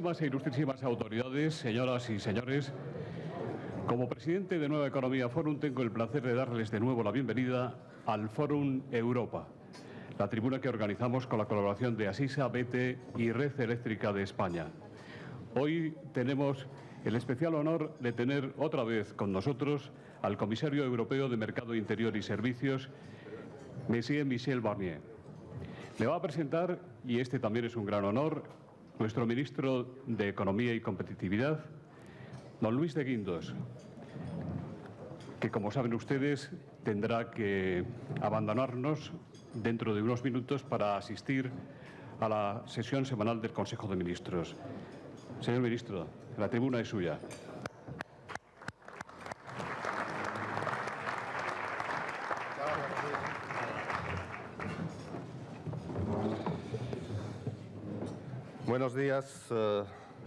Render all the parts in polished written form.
Ilustrísimas e ilustrísimas autoridades, señoras y señores, como presidente de Nueva Economía Forum tengo el placer de darles de nuevo la bienvenida al Forum Europa, la tribuna que organizamos con la colaboración de Asisa, BT y Red Eléctrica de España. Hoy tenemos el especial honor de tener otra vez con nosotros al Comisario Europeo de Mercado Interior y Servicios, Monsieur Michel Barnier. Le va a presentar, y este también es un gran honor, nuestro ministro de Economía y Competitividad, don Luis de Guindos, que, como saben ustedes, tendrá que abandonarnos dentro de unos minutos para asistir a la sesión semanal del Consejo de Ministros. Señor ministro, la tribuna es suya. Buenos días.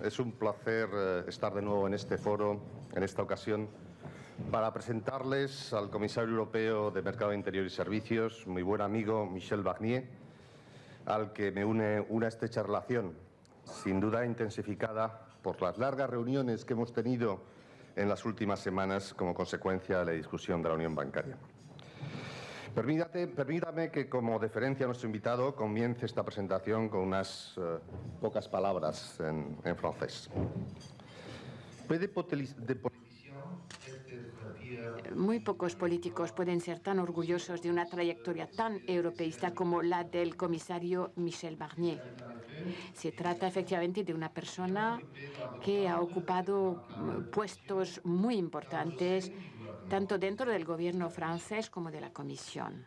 Es un placer estar de nuevo en este foro, en esta ocasión, para presentarles al Comisario Europeo de Mercado Interior y Servicios, mi buen amigo Michel Barnier, al que me une una estrecha relación, sin duda intensificada por las largas reuniones que hemos tenido en las últimas semanas como consecuencia de la discusión de la Unión Bancaria. Permítame que, como deferencia a nuestro invitado, comience esta presentación con unas pocas palabras en francés. Muy pocos políticos pueden ser tan orgullosos de una trayectoria tan europeísta como la del comisario Michel Barnier. Se trata efectivamente de una persona que ha ocupado puestos muy importantes tanto dentro del gobierno francés como de la Comisión.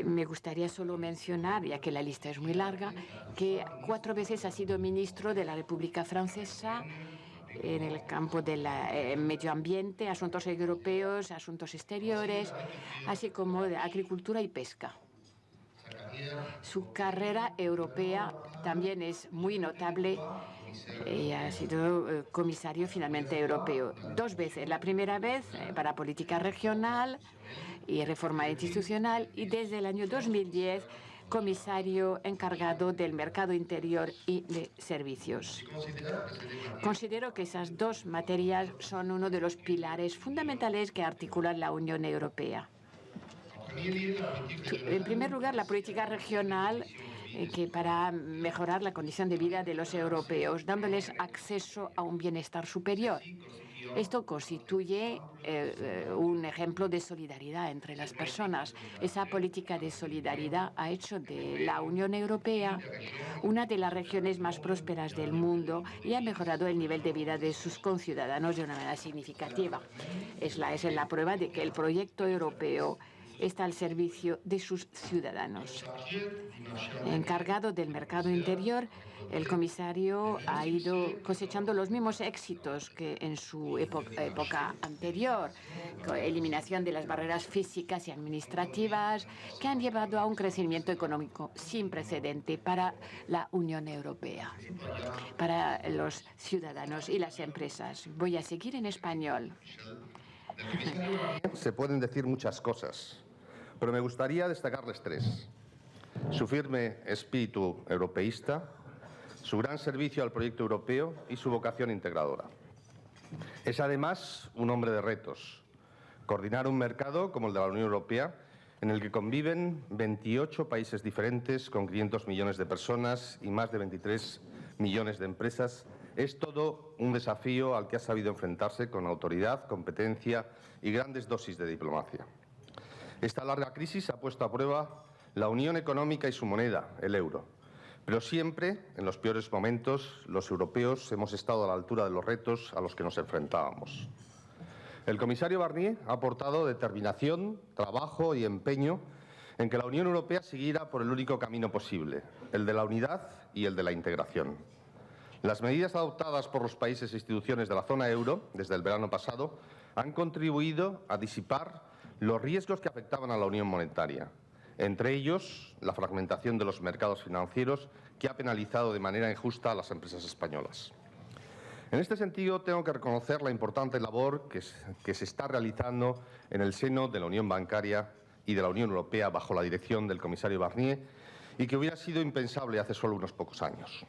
Me gustaría solo mencionar, ya que la lista es muy larga, que 4 veces ha sido ministro de la República Francesa en el campo del medio ambiente, asuntos europeos, asuntos exteriores, así como de agricultura y pesca. Su carrera europea también es muy notable y ha sido comisario finalmente europeo 2 veces. La primera vez para política regional y reforma institucional, y desde el año 2010 comisario encargado del mercado interior y de servicios. Considero que esas 2 materias son uno de los pilares fundamentales que articulan la Unión Europea. En primer lugar, la política regional, que para mejorar la condición de vida de los europeos, dándoles acceso a un bienestar superior. Esto constituye un ejemplo de solidaridad entre las personas. Esa política de solidaridad ha hecho de la Unión Europea una de las regiones más prósperas del mundo y ha mejorado el nivel de vida de sus conciudadanos de una manera significativa. Esa es la prueba de que el proyecto europeo está al servicio de sus ciudadanos. Encargado del mercado interior, el comisario ha ido cosechando los mismos éxitos que en su época anterior, con eliminación de las barreras físicas y administrativas que han llevado a un crecimiento económico sin precedente para la Unión Europea, para los ciudadanos y las empresas. Voy a seguir en español. Se pueden decir muchas cosas, pero me gustaría destacarles 3. Su firme espíritu europeísta, su gran servicio al proyecto europeo y su vocación integradora. Es además un hombre de retos. Coordinar un mercado como el de la Unión Europea, en el que conviven 28 países diferentes con 500 millones de personas y más de 23 millones de empresas, es todo un desafío al que ha sabido enfrentarse con autoridad, competencia y grandes dosis de diplomacia. Esta larga crisis ha puesto a prueba la unión económica y su moneda, el euro. Pero siempre, en los peores momentos, los europeos hemos estado a la altura de los retos a los que nos enfrentábamos. El comisario Barnier ha aportado determinación, trabajo y empeño en que la Unión Europea siguiera por el único camino posible, el de la unidad y el de la integración. Las medidas adoptadas por los países e instituciones de la zona euro desde el verano pasado han contribuido a disipar los riesgos que afectaban a la unión monetaria, entre ellos la fragmentación de los mercados financieros, que ha penalizado de manera injusta a las empresas españolas. En este sentido, tengo que reconocer la importante labor que se está realizando en el seno de la Unión Bancaria y de la Unión Europea bajo la dirección del comisario Barnier, y que hubiera sido impensable hace solo unos pocos años.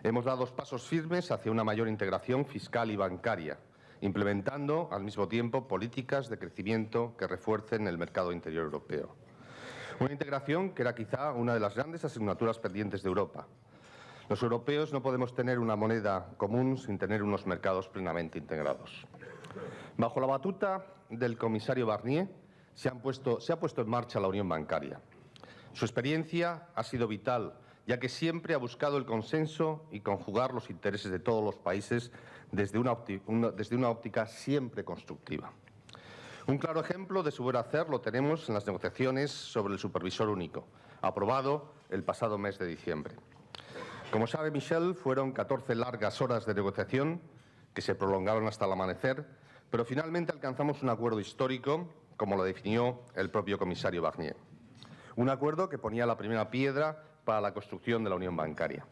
Hemos dado pasos firmes hacia una mayor integración fiscal y bancaria, implementando al mismo tiempo políticas de crecimiento que refuercen el mercado interior europeo. Una integración que era quizá una de las grandes asignaturas pendientes de Europa. Los europeos no podemos tener una moneda común sin tener unos mercados plenamente integrados. Bajo la batuta del comisario Barnier se ha puesto en marcha la unión bancaria. Su experiencia ha sido vital, ya que siempre ha buscado el consenso y conjugar los intereses de todos los países desde una óptica siempre constructiva. Un claro ejemplo de su buen hacer lo tenemos en las negociaciones sobre el supervisor único, aprobado el pasado mes de diciembre. Como sabe Michel, fueron 14 largas horas de negociación que se prolongaron hasta el amanecer, pero finalmente alcanzamos un acuerdo histórico, como lo definió el propio comisario Barnier. Un acuerdo que ponía la primera piedra para la construcción de la unión bancaria.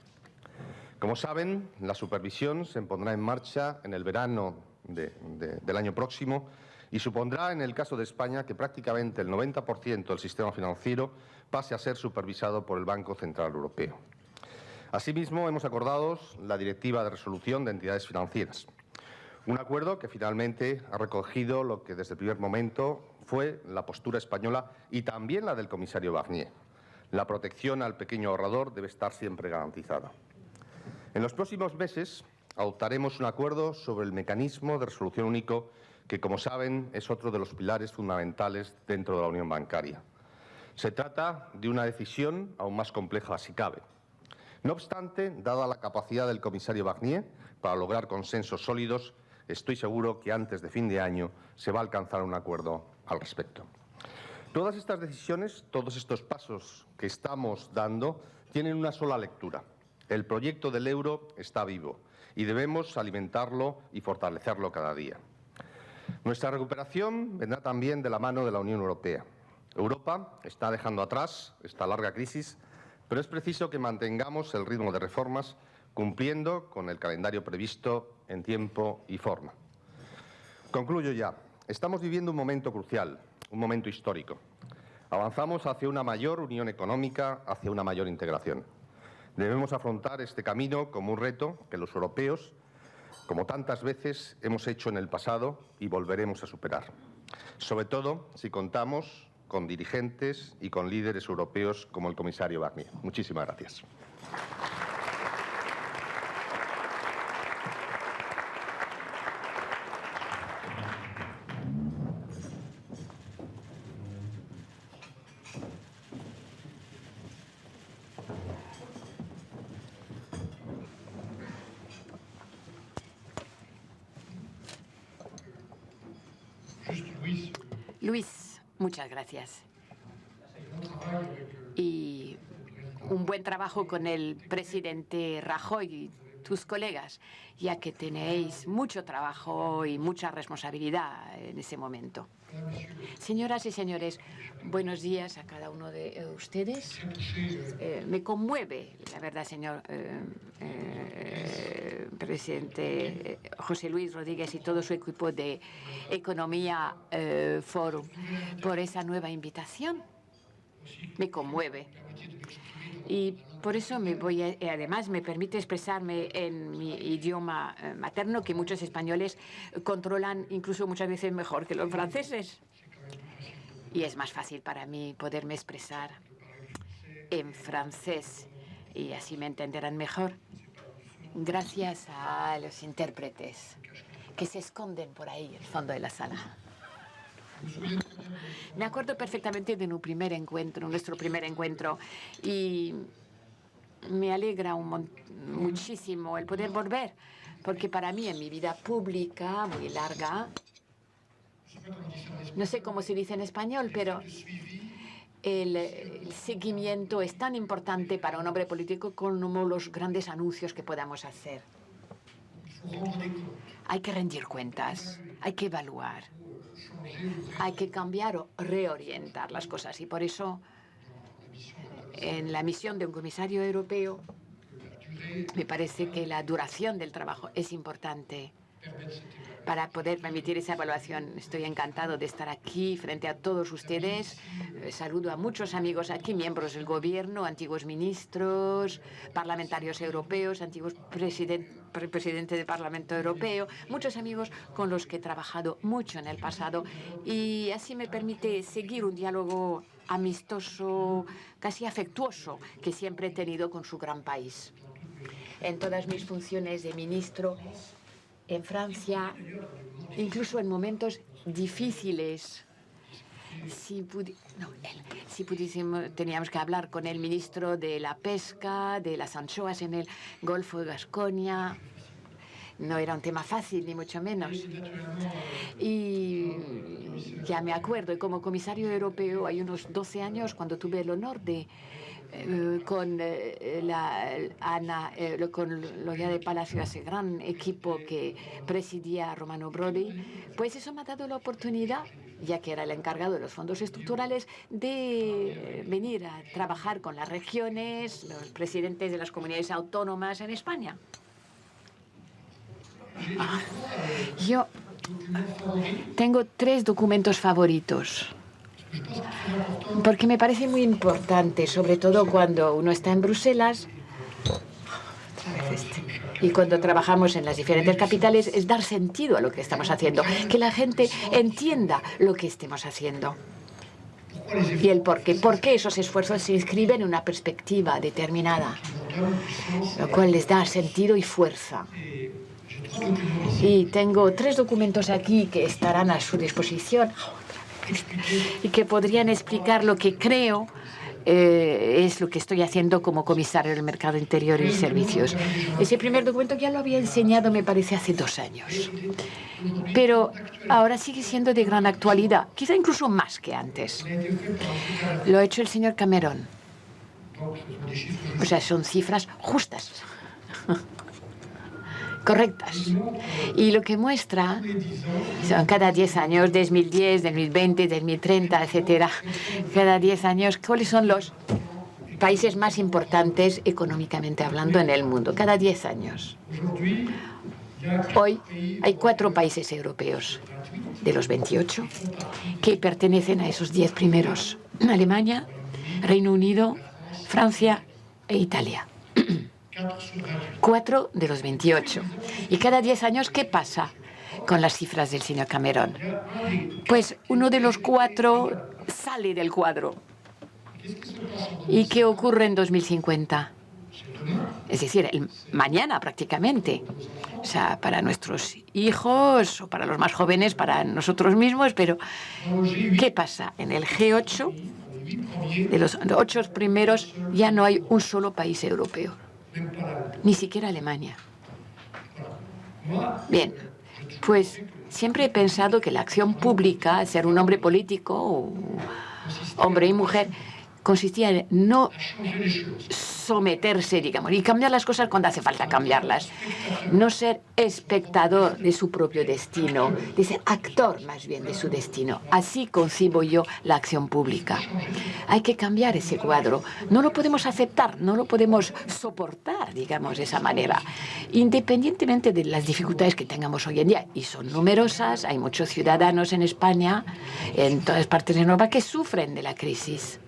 Como saben, la supervisión se pondrá en marcha en el verano del año próximo y supondrá, en el caso de España, que prácticamente el 90% del sistema financiero pase a ser supervisado por el Banco Central Europeo. Asimismo, hemos acordado la Directiva de Resolución de Entidades Financieras, un acuerdo que finalmente ha recogido lo que desde el primer momento fue la postura española y también la del comisario Barnier. La protección al pequeño ahorrador debe estar siempre garantizada. En los próximos meses adoptaremos un acuerdo sobre el mecanismo de resolución único que, como saben, es otro de los pilares fundamentales dentro de la unión bancaria. Se trata de una decisión aún más compleja si cabe. No obstante, dada la capacidad del comisario Barnier para lograr consensos sólidos, estoy seguro que antes de fin de año se va a alcanzar un acuerdo al respecto. Todas estas decisiones, todos estos pasos que estamos dando, tienen una sola lectura. El proyecto del euro está vivo y debemos alimentarlo y fortalecerlo cada día. Nuestra recuperación vendrá también de la mano de la Unión Europea. Europa está dejando atrás esta larga crisis, pero es preciso que mantengamos el ritmo de reformas cumpliendo con el calendario previsto en tiempo y forma. Concluyo ya. Estamos viviendo un momento crucial, un momento histórico. Avanzamos hacia una mayor unión económica, hacia una mayor integración. Debemos afrontar este camino como un reto que los europeos, como tantas veces hemos hecho en el pasado y volveremos a superar. Sobre todo si contamos con dirigentes y con líderes europeos como el comisario Barnier. Muchísimas gracias. Luis, muchas gracias. Y un buen trabajo con el presidente Rajoy y tus colegas, ya que tenéis mucho trabajo y mucha responsabilidad en ese momento. Señoras y señores, buenos días a cada uno de ustedes. Me conmueve, la verdad, señor presidente José Luis Rodríguez y todo su equipo de Economía Forum, por esa nueva invitación. Me conmueve. Y por eso además me permite expresarme en mi idioma materno, que muchos españoles controlan incluso muchas veces mejor que los franceses. Y es más fácil para mí poderme expresar en francés y así me entenderán mejor. Gracias a los intérpretes que se esconden por ahí, al fondo de la sala. Me acuerdo perfectamente de nuestro primer encuentro, y me alegra muchísimo el poder volver, porque para mí en mi vida pública muy larga, no sé cómo se dice en español, pero el seguimiento es tan importante para un hombre político como los grandes anuncios que podamos hacer. Hay que rendir cuentas, hay que evaluar, hay que cambiar o reorientar las cosas. Y por eso, en la misión de un comisario europeo, me parece que la duración del trabajo es importante. para poder permitir esa evaluación. Estoy encantado de estar aquí frente a todos ustedes. Saludo a muchos amigos aquí, miembros del gobierno, antiguos ministros, parlamentarios europeos, antiguos presidentes del Parlamento Europeo, muchos amigos con los que he trabajado mucho en el pasado, y así me permite seguir un diálogo amistoso, casi afectuoso, que siempre he tenido con su gran país. En todas mis funciones de ministro en Francia, incluso en momentos difíciles, teníamos que hablar con el ministro de la pesca, de las anchoas en el Golfo de Gascoña. No era un tema fácil, ni mucho menos. Y ya me acuerdo, y como comisario europeo, hay unos 12 años, cuando tuve el honor de con Loya de Palacio, ese gran equipo que presidía Romano Prodi, pues eso me ha dado la oportunidad, ya que era el encargado de los fondos estructurales, de venir a trabajar con las regiones, los presidentes de las comunidades autónomas en España. Yo tengo 3 documentos favoritos, porque me parece muy importante, sobre todo cuando uno está en Bruselas y cuando trabajamos en las diferentes capitales, es dar sentido a lo que estamos haciendo, que la gente entienda lo que estemos haciendo y el por qué esos esfuerzos se inscriben en una perspectiva determinada, lo cual les da sentido y fuerza. Y tengo 3 documentos aquí que estarán a su disposición y que podrían explicar lo que creo es lo que estoy haciendo como comisario del Mercado Interior y Servicios. Ese primer documento ya lo había enseñado, me parece, hace 2 años. Pero ahora sigue siendo de gran actualidad, quizá incluso más que antes. Lo ha hecho el señor Cameron. O sea, son cifras justas, correctas. Y lo que muestra son cada 10 años, 2010, 2020, 2030, etcétera, cada 10 años, cuáles son los países más importantes económicamente hablando en el mundo, cada 10 años. Hoy hay 4 países europeos de los 28 que pertenecen a esos 10 primeros: Alemania, Reino Unido, Francia e Italia. 4 de los 28. Y cada 10 años, ¿qué pasa con las cifras del señor Cameron? Pues uno de los 4 sale del cuadro. ¿Y qué ocurre en 2050? Es decir, mañana prácticamente. O sea, para nuestros hijos o para los más jóvenes, para nosotros mismos. Pero, ¿qué pasa? En el G8, de los 8 primeros, ya no hay un solo país europeo. Ni siquiera Alemania. Bien, pues siempre he pensado que la acción pública, ser un hombre político, o hombre y mujer, consistía en no someterse, digamos, y cambiar las cosas cuando hace falta cambiarlas. No ser espectador de su propio destino, de ser actor más bien de su destino. Así concibo yo la acción pública. Hay que cambiar ese cuadro. No lo podemos aceptar, no lo podemos soportar, digamos, de esa manera. Independientemente de las dificultades que tengamos hoy en día, y son numerosas, hay muchos ciudadanos en España, en todas partes de Europa, que sufren de la crisis.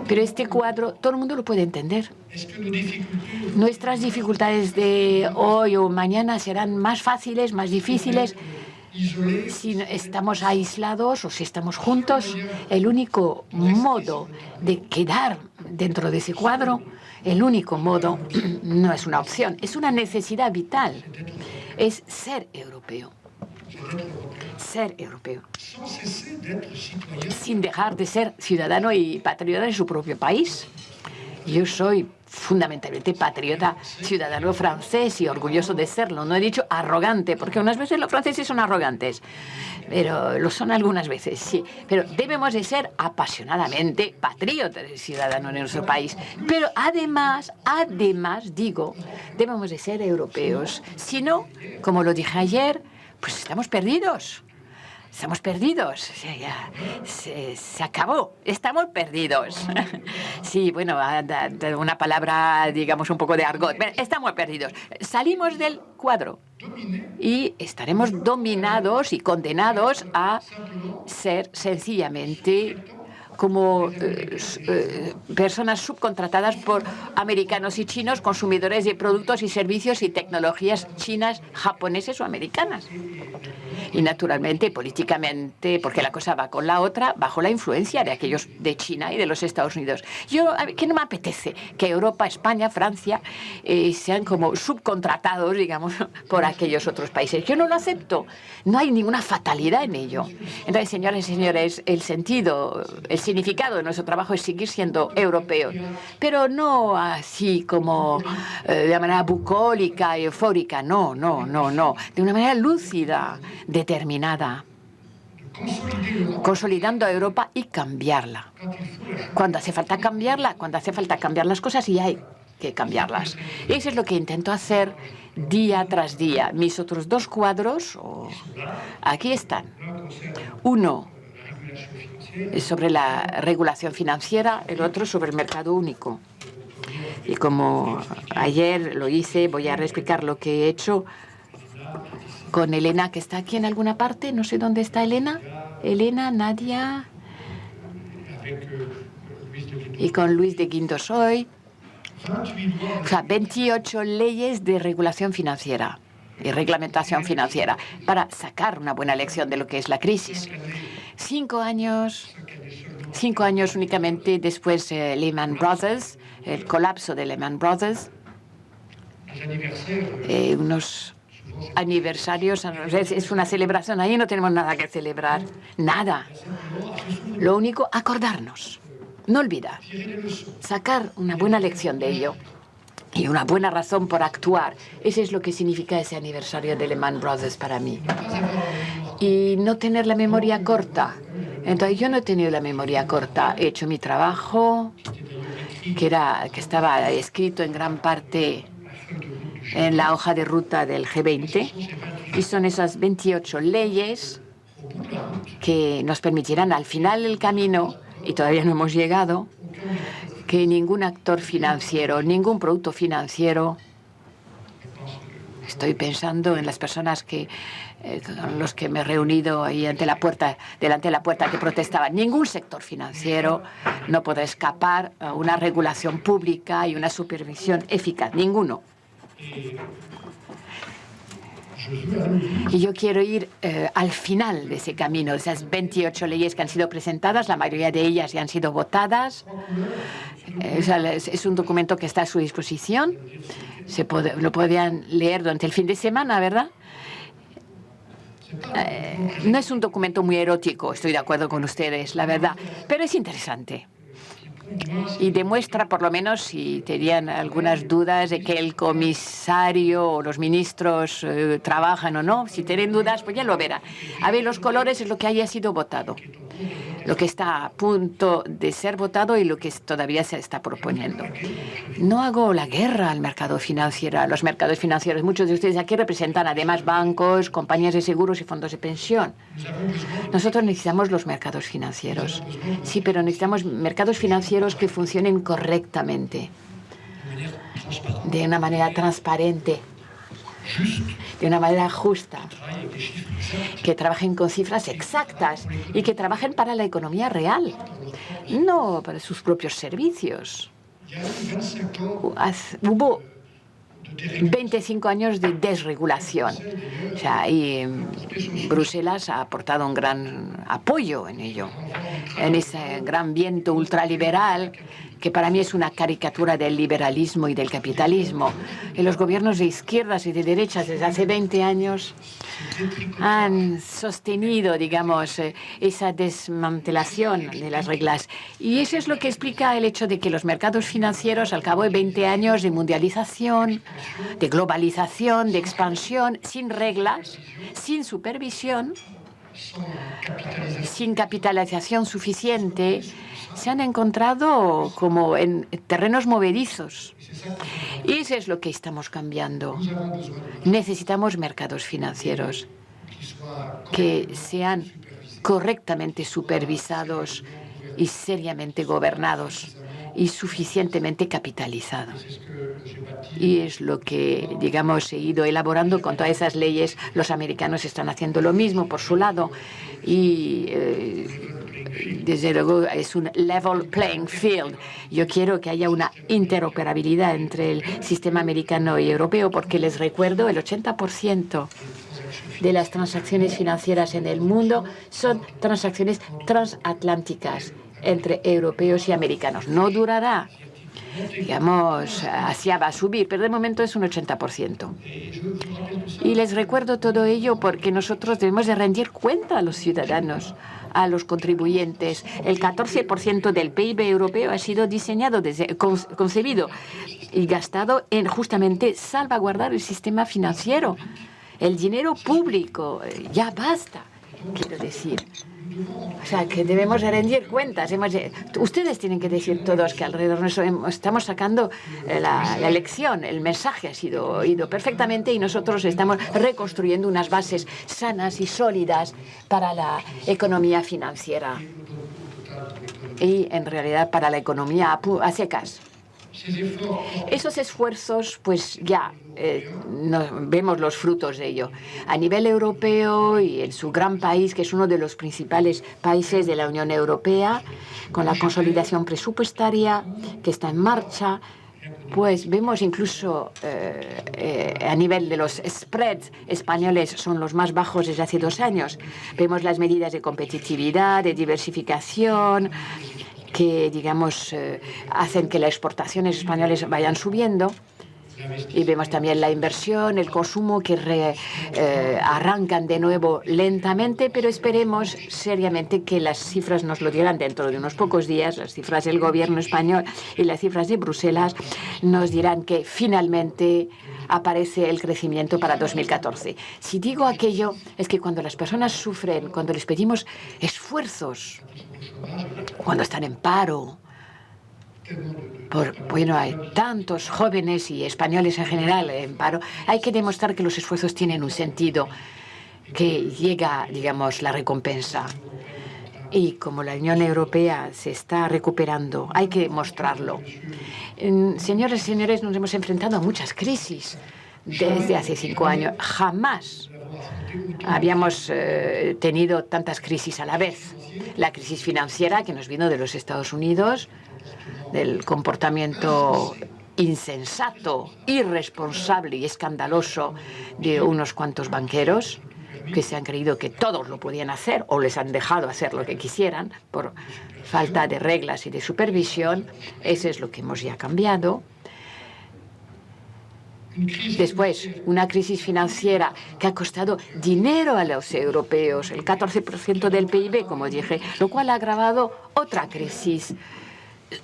Pero este cuadro, todo el mundo lo puede entender. Nuestras dificultades de hoy o mañana serán más fáciles, más difíciles, si estamos aislados o si estamos juntos. El único modo de quedar dentro de ese cuadro, el único modo, no es una opción, es una necesidad vital, es ser europeo. Ser europeo, sin dejar de ser ciudadano y patriota de su propio país. Yo soy fundamentalmente patriota, ciudadano francés y orgulloso de serlo. No he dicho arrogante, porque unas veces los franceses son arrogantes, pero lo son algunas veces, sí. Pero debemos de ser apasionadamente patriotas y ciudadanos de nuestro país. Pero además, digo, debemos de ser europeos. Si no, como lo dije ayer, pues estamos perdidos. Estamos perdidos. Se acabó. Estamos perdidos. Sí, bueno, una palabra, digamos, un poco de argot. Estamos perdidos. Salimos del cuadro y estaremos dominados y condenados a ser sencillamente como personas subcontratadas por americanos y chinos, consumidores de productos y servicios y tecnologías chinas, japoneses o americanas. Y naturalmente, políticamente, porque la cosa va con la otra, bajo la influencia de aquellos de China y de los Estados Unidos. Que no me apetece que Europa, España, Francia sean como subcontratados, digamos, por aquellos otros países. Yo no lo acepto. No hay ninguna fatalidad en ello. Entonces, señores y señores, el significado de nuestro trabajo es seguir siendo europeos, pero no así como de manera bucólica, eufórica, no. De una manera lúcida, determinada, consolidando a Europa y cambiarla. Cuando hace falta cambiarla, cuando hace falta cambiar las cosas y hay que cambiarlas. Eso es lo que intento hacer día tras día. Mis otros dos cuadros, aquí están. Uno es sobre la regulación financiera, el otro sobre el mercado único. Y como ayer lo hice, voy a reexplicar lo que he hecho con Elena, que está aquí en alguna parte. No sé dónde está Elena. Elena, Nadia. Y con Luis de Guindosoy. O sea, 28 leyes de regulación financiera y reglamentación financiera para sacar una buena lección de lo que es la crisis. 5 años únicamente después de Lehman Brothers, el colapso de Lehman Brothers. Unos aniversarios, es una celebración. Ahí no tenemos nada que celebrar, nada. Lo único, acordarnos, no olvidar, sacar una buena lección de ello y una buena razón por actuar. Eso es lo que significa ese aniversario de Lehman Brothers para mí. Y no tener la memoria corta. Entonces, yo no he tenido la memoria corta. He hecho mi trabajo, que estaba escrito en gran parte en la hoja de ruta del G20, y son esas 28 leyes que nos permitirán al final del camino, y todavía no hemos llegado, que ningún actor financiero, ningún producto financiero, estoy pensando en las personas con los que me he reunido ahí delante de la puerta que protestaban, ningún sector financiero no podrá escapar a una regulación pública y una supervisión eficaz, ninguno. Y yo quiero ir al final de ese camino, de esas 28 leyes que han sido presentadas, la mayoría de ellas ya han sido votadas. Es un documento que está a su disposición. Lo podrían leer durante el fin de semana, ¿verdad? No es un documento muy erótico, estoy de acuerdo con ustedes, la verdad, pero es interesante. Y demuestra, por lo menos, si tenían algunas dudas de que el comisario o los ministros trabajan o no, si tienen dudas, pues ya lo verán. A ver, los colores es lo que haya sido votado, lo que está a punto de ser votado y lo que todavía se está proponiendo. No hago la guerra al mercado financiero, a los mercados financieros. Muchos de ustedes aquí representan además bancos, compañías de seguros y fondos de pensión. Nosotros necesitamos los mercados financieros. Sí, pero necesitamos mercados financieros que funcionen correctamente, de una manera transparente, de una manera justa, que trabajen con cifras exactas y que trabajen para la economía real, no para sus propios servicios. Hubo 25 años de desregulación. O sea, ahí Bruselas ha aportado un gran apoyo en ello, en ese gran viento ultraliberal que para mí es una caricatura del liberalismo y del capitalismo. Y los gobiernos de izquierdas y de derechas desde hace 20 años han sostenido, digamos, esa desmantelación de las reglas. Y eso es lo que explica el hecho de que los mercados financieros, al cabo de 20 años de mundialización, de globalización, de expansión, sin reglas, sin supervisión, sin capitalización suficiente, se han encontrado como en terrenos movedizos. Y eso es lo que estamos cambiando. Necesitamos mercados financieros que sean correctamente supervisados y seriamente gobernados. y suficientemente capitalizado. Y es lo que, digamos, he ido elaborando con todas esas leyes. Los americanos están haciendo lo mismo por su lado y, desde luego, es un level playing field. Yo quiero que haya una interoperabilidad entre el sistema americano y europeo, porque les recuerdo, el 80% de las transacciones financieras en el mundo son transacciones transatlánticas entre europeos y americanos. No durará, digamos, hacia va a subir, pero de momento es un 80%. Y les recuerdo todo ello porque nosotros debemos de rendir cuenta a los ciudadanos, a los contribuyentes. El 14% del PIB europeo ha sido diseñado, concebido y gastado en justamente salvaguardar el sistema financiero, el dinero público. Ya basta, quiero decir. O sea, que debemos rendir cuentas. Ustedes tienen que decir todos que alrededor de eso estamos sacando la lección. El mensaje ha sido oído perfectamente y nosotros estamos reconstruyendo unas bases sanas y sólidas para la economía financiera y, en realidad, para la economía a secas. Esos esfuerzos, pues ya vemos los frutos de ello. A nivel europeo y en su gran país, que es uno de los principales países de la Unión Europea, con la consolidación presupuestaria que está en marcha, pues vemos incluso a nivel de los spreads españoles son los más bajos desde hace 2 años. Vemos las medidas de competitividad, de diversificación, que, digamos, hacen que las exportaciones españolas vayan subiendo. Y vemos también la inversión, el consumo que arrancan de nuevo lentamente, pero esperemos seriamente que las cifras nos lo dirán dentro de unos pocos días. Las cifras del gobierno español y las cifras de Bruselas nos dirán que finalmente aparece el crecimiento para 2014. Si digo aquello, es que cuando las personas sufren, cuando les pedimos esfuerzos, cuando están en paro, bueno, hay tantos jóvenes y españoles en general en paro, hay que demostrar que los esfuerzos tienen un sentido, que llega, digamos, la recompensa. Y como la Unión Europea se está recuperando, hay que mostrarlo. Señoras y señores, nos hemos enfrentado a muchas crisis desde hace 5 años. Jamás habíamos tenido tantas crisis a la vez. La crisis financiera que nos vino de los Estados Unidos, del comportamiento insensato, irresponsable y escandaloso de unos cuantos banqueros que se han creído que todos lo podían hacer o les han dejado hacer lo que quisieran por falta de reglas y de supervisión. Eso es lo que hemos ya cambiado. Después, una crisis financiera que ha costado dinero a los europeos, el 14% del PIB, como dije, lo cual ha agravado otra crisis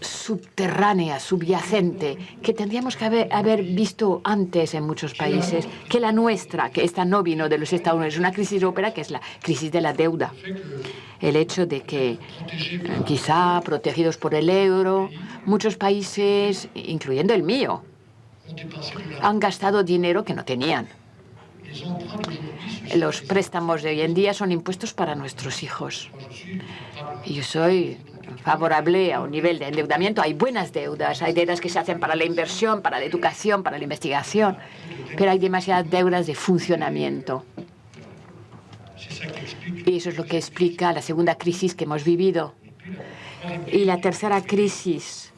subterránea, subyacente, que tendríamos que haber visto antes en muchos países, que la nuestra, que esta no vino de los Estados Unidos, una crisis europea que es la crisis de la deuda. El hecho de que, quizá protegidos por el euro, muchos países, incluyendo el mío, han gastado dinero que no tenían. Los préstamos de hoy en día son impuestos para nuestros hijos. Y yo soy favorable a un nivel de endeudamiento. Hay buenas deudas, hay deudas que se hacen para la inversión, para la educación, para la investigación, pero hay demasiadas deudas de funcionamiento. Y eso es lo que explica la segunda crisis que hemos vivido. Y la tercera crisis,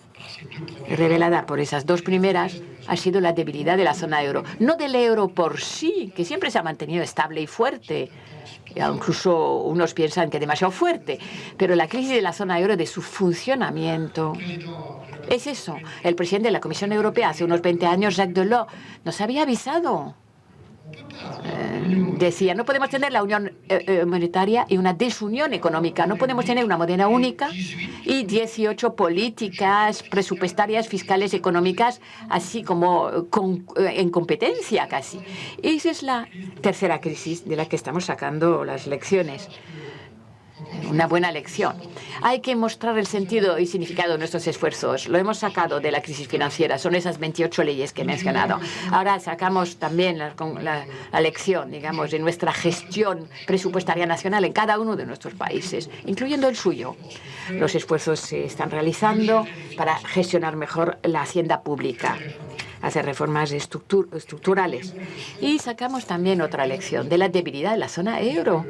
revelada por esas 2 primeras, ha sido la debilidad de la zona euro. No del euro por sí, que siempre se ha mantenido estable y fuerte. Incluso unos piensan que demasiado fuerte. Pero la crisis de la zona euro, de su funcionamiento, es eso. El presidente de la Comisión Europea hace unos 20 años, Jacques Delors, nos había avisado. Decía, no podemos tener la unión monetaria y una desunión económica. No podemos tener una moneda única y 18 políticas presupuestarias, fiscales, económicas, así como en competencia casi. Esa es la tercera crisis de la que estamos sacando las lecciones. Una buena lección. Hay que mostrar el sentido y significado de nuestros esfuerzos. Lo hemos sacado de la crisis financiera. Son esas 28 leyes que he mencionado. Ahora sacamos también la lección, digamos, de nuestra gestión presupuestaria nacional en cada uno de nuestros países, incluyendo el suyo. Los esfuerzos se están realizando para gestionar mejor la hacienda pública, hacer reformas estructurales. Y sacamos también otra lección de la debilidad de la zona euro,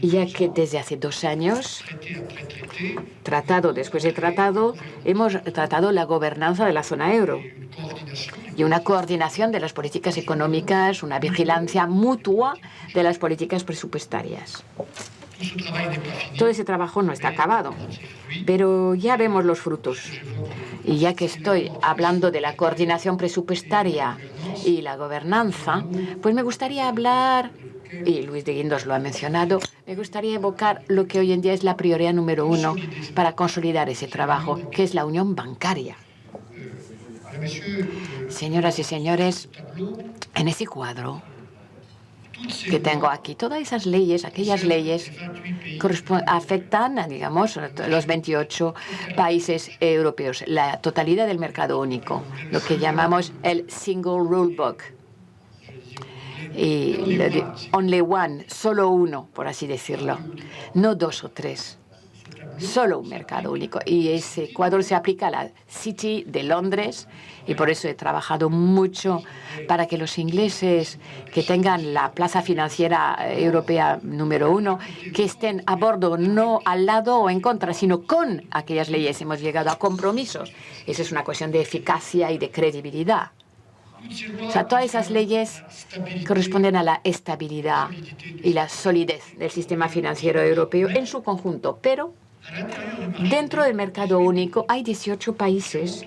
ya que desde hace 2 años, tratado después de tratado, hemos tratado la gobernanza de la zona euro y una coordinación de las políticas económicas, una vigilancia mutua de las políticas presupuestarias. Todo ese trabajo no está acabado, pero ya vemos los frutos. Y ya que estoy hablando de la coordinación presupuestaria y la gobernanza, pues me gustaría hablar, y Luis de Guindos lo ha mencionado, me gustaría evocar lo que hoy en día es la prioridad número 1 para consolidar ese trabajo, que es la unión bancaria. Señoras y señores, en ese cuadro que tengo aquí, todas esas leyes, aquellas leyes, afectan a, digamos, los 28 países europeos, la totalidad del mercado único, lo que llamamos el Single Rule Book. Y only one, solo uno, por así decirlo, no 2 o 3. Solo un mercado único. Y ese cuadro se aplica a la City de Londres, y por eso he trabajado mucho para que los ingleses que tengan la plaza financiera europea número 1, que estén a bordo, no al lado o en contra, sino con aquellas leyes. Hemos llegado a compromisos. Esa es una cuestión de eficacia y de credibilidad. O sea, todas esas leyes corresponden a la estabilidad y la solidez del sistema financiero europeo en su conjunto. Pero dentro del mercado único hay 18 países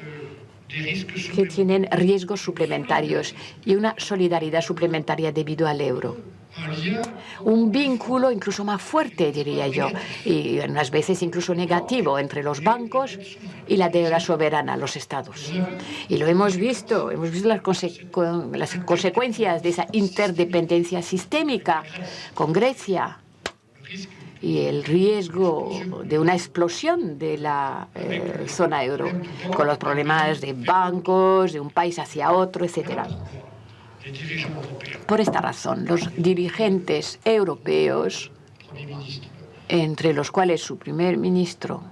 que tienen riesgos suplementarios y una solidaridad suplementaria debido al euro. Un vínculo incluso más fuerte, diría yo, y unas veces incluso negativo entre los bancos y la deuda soberana, los estados. Y lo hemos visto las consecuencias de esa interdependencia sistémica con Grecia y el riesgo de una explosión de la zona euro, con los problemas de bancos, de un país hacia otro, etcétera. Por esta razón, los dirigentes europeos, entre los cuales su primer ministro,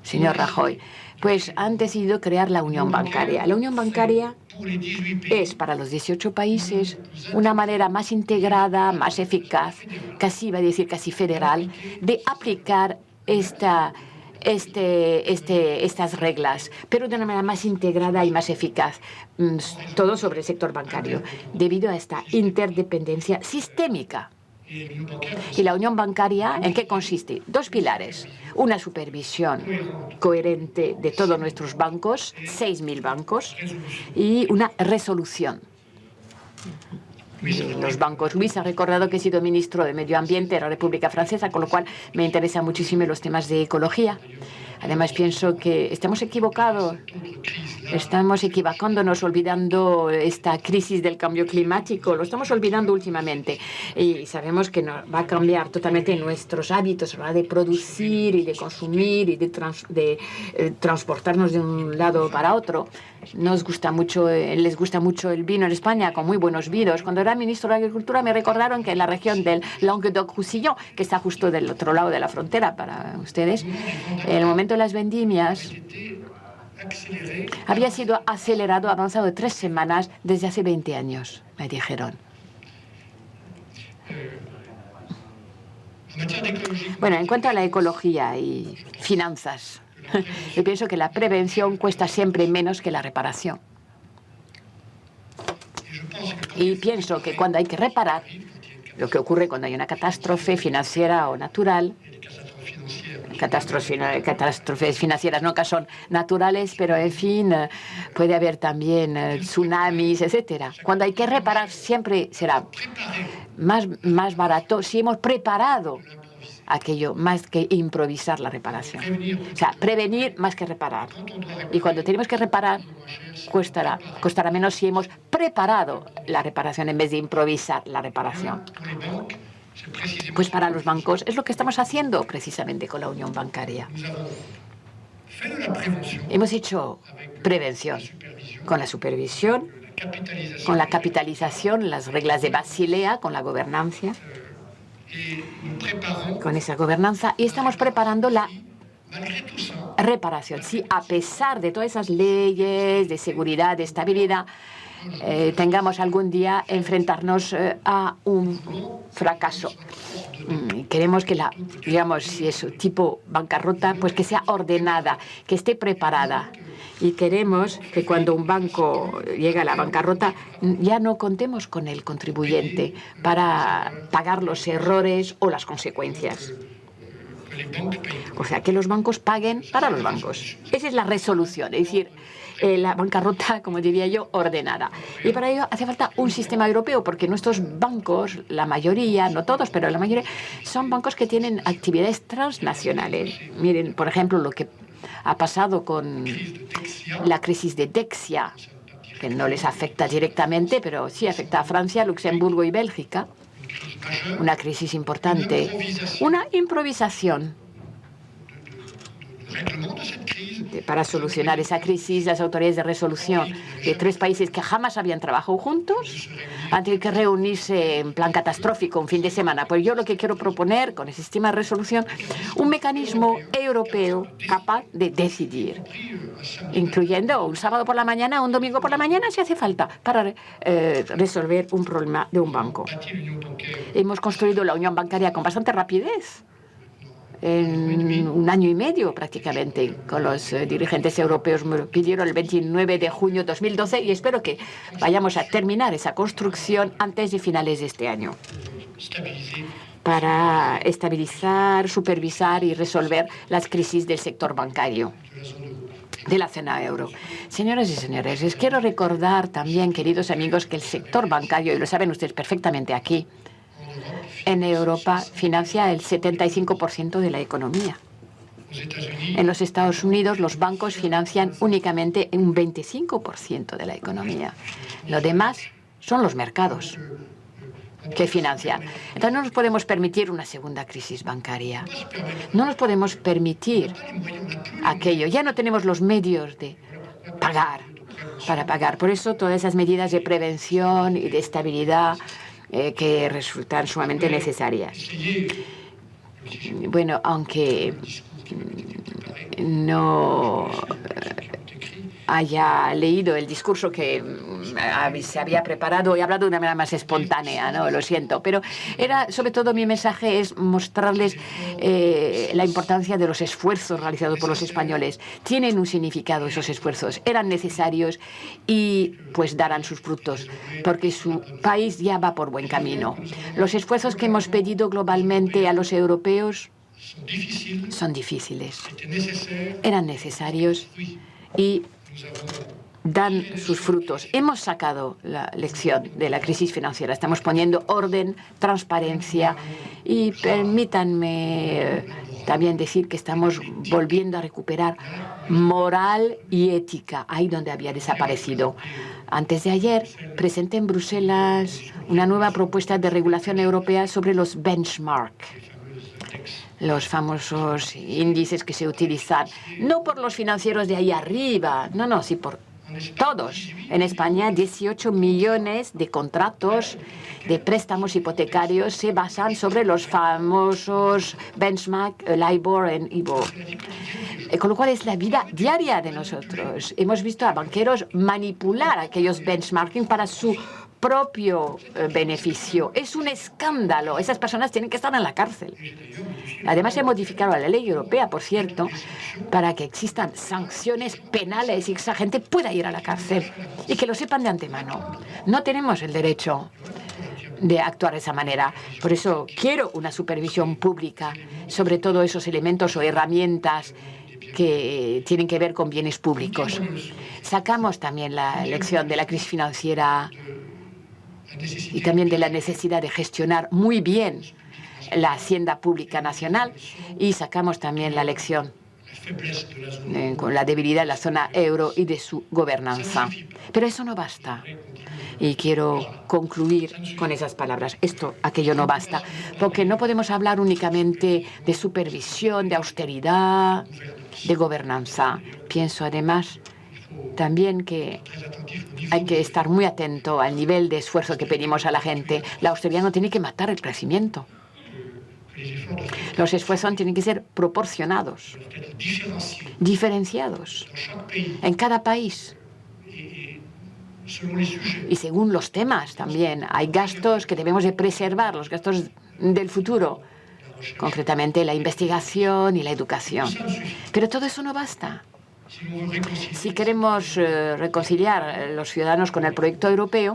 señor Rajoy, pues han decidido crear la Unión Bancaria. La Unión Bancaria es para los 18 países una manera más integrada, más eficaz, casi iba a decir casi federal, de aplicar estas reglas, pero de una manera más integrada y más eficaz, todo sobre el sector bancario, debido a esta interdependencia sistémica. ¿Y la unión bancaria en qué consiste? 2 pilares. Una supervisión coherente de todos nuestros bancos, 6.000 bancos, y una resolución. Los bancos. Luis ha recordado que he sido ministro de Medio Ambiente de la República Francesa, con lo cual me interesan muchísimo los temas de ecología. Además, pienso que estamos equivocados, estamos equivocándonos, olvidando esta crisis del cambio climático, lo estamos olvidando últimamente. Y sabemos que nos va a cambiar totalmente nuestros hábitos a la hora de producir y de consumir y de transportarnos de un lado para otro. Les gusta mucho el vino en España, con muy buenos vinos. Cuando era ministro de Agricultura me recordaron que en la región del Languedoc-Roussillon, que está justo del otro lado de la frontera para ustedes, en el momento de las vendimias había sido acelerado, avanzado de 3 semanas desde hace 20 años, me dijeron. Bueno, en cuanto a la ecología y finanzas, yo pienso que la prevención cuesta siempre menos que la reparación. Y pienso que cuando hay que reparar, lo que ocurre cuando hay una catástrofe financiera o natural, catástrofes financieras nunca son naturales, pero en fin, puede haber también tsunamis, etcétera. Cuando hay que reparar siempre será más barato si hemos preparado aquello más que improvisar la reparación. O sea, prevenir más que reparar. Y cuando tenemos que reparar, costará menos si hemos preparado la reparación en vez de improvisar la reparación. Pues para los bancos es lo que estamos haciendo precisamente con la unión bancaria. Hemos hecho prevención con la supervisión, con la capitalización, las reglas de Basilea, con la gobernanza, con esa gobernanza, y estamos preparando la reparación. Si a pesar de todas esas leyes de seguridad, de estabilidad, tengamos algún día enfrentarnos a un fracaso. Queremos que digamos, si es tipo bancarrota, pues que sea ordenada, que esté preparada. Y queremos que cuando un banco llega a la bancarrota ya no contemos con el contribuyente para pagar los errores o las consecuencias. O sea, que los bancos paguen para los bancos. Esa es la resolución, es decir, la bancarrota, como diría yo, ordenada. Y para ello hace falta un sistema europeo, porque nuestros bancos, la mayoría, no todos, pero la mayoría, son bancos que tienen actividades transnacionales. Miren, por ejemplo, lo que ha pasado con la crisis de Dexia, que no les afecta directamente, pero sí afecta a Francia, Luxemburgo y Bélgica. Una crisis importante, una improvisación. Para solucionar esa crisis, las autoridades de resolución de 3 países que jamás habían trabajado juntos han tenido que reunirse en plan catastrófico un fin de semana. Pues yo lo que quiero proponer con el sistema de resolución, un mecanismo europeo capaz de decidir, incluyendo un sábado por la mañana o un domingo por la mañana si hace falta, para resolver un problema de un banco. Hemos construido la unión bancaria con bastante rapidez, en 1 año y medio prácticamente, con los dirigentes europeos. Me lo pidieron el 29 de junio de 2012 y espero que vayamos a terminar esa construcción antes de finales de este año, para estabilizar, supervisar y resolver las crisis del sector bancario de la zona euro. Señoras y señores, les quiero recordar también, queridos amigos, que el sector bancario, y lo saben ustedes perfectamente aquí, en Europa financia el 75% de la economía. En los Estados Unidos, los bancos financian únicamente un 25% de la economía. Lo demás son los mercados que financian. Entonces no nos podemos permitir una segunda crisis bancaria. No nos podemos permitir aquello. Ya no tenemos los medios de para pagar. Por eso todas esas medidas de prevención y de estabilidad que resultan sumamente necesarias. Bueno, aunque no haya leído el discurso que se había preparado, he hablado de una manera más espontánea, ¿no? Lo siento, pero sobre todo mi mensaje es mostrarles la importancia de los esfuerzos realizados por los españoles. Tienen un significado esos esfuerzos, eran necesarios y pues darán sus frutos, porque su país ya va por buen camino. Los esfuerzos que hemos pedido globalmente a los europeos son difíciles, eran necesarios y dan sus frutos. Hemos sacado la lección de la crisis financiera. Estamos poniendo orden, transparencia y permítanme también decir que estamos volviendo a recuperar moral y ética ahí donde había desaparecido. Antes de ayer presenté en Bruselas una nueva propuesta de regulación europea sobre los benchmarks, los famosos índices que se utilizan, no por los financieros de ahí arriba, no, sí por todos. En España, 18 millones de contratos de préstamos hipotecarios se basan sobre los famosos benchmark, LIBOR y IBOR. Con lo cual es la vida diaria de nosotros. Hemos visto a banqueros manipular aquellos benchmarking para su propio beneficio. Es un escándalo. Esas personas tienen que estar en la cárcel. Además, se ha modificado la ley europea, por cierto, para que existan sanciones penales y que esa gente pueda ir a la cárcel y que lo sepan de antemano. No tenemos el derecho de actuar de esa manera. Por eso quiero una supervisión pública sobre todos esos elementos o herramientas que tienen que ver con bienes públicos. Sacamos también la lección de la crisis financiera y también de la necesidad de gestionar muy bien la hacienda pública nacional, y sacamos también la lección con la debilidad de la zona euro y de su gobernanza. Pero eso no basta. Y quiero concluir con esas palabras. Aquello no basta, porque no podemos hablar únicamente de supervisión, de austeridad, de gobernanza. Pienso además también que hay que estar muy atento al nivel de esfuerzo que pedimos a la gente. La austeridad no tiene que matar el crecimiento. Los esfuerzos tienen que ser proporcionados, diferenciados en cada país. Y según los temas también, hay gastos que debemos de preservar, los gastos del futuro, concretamente la investigación y la educación. Pero todo eso no basta. Si queremos reconciliar a los ciudadanos con el proyecto europeo,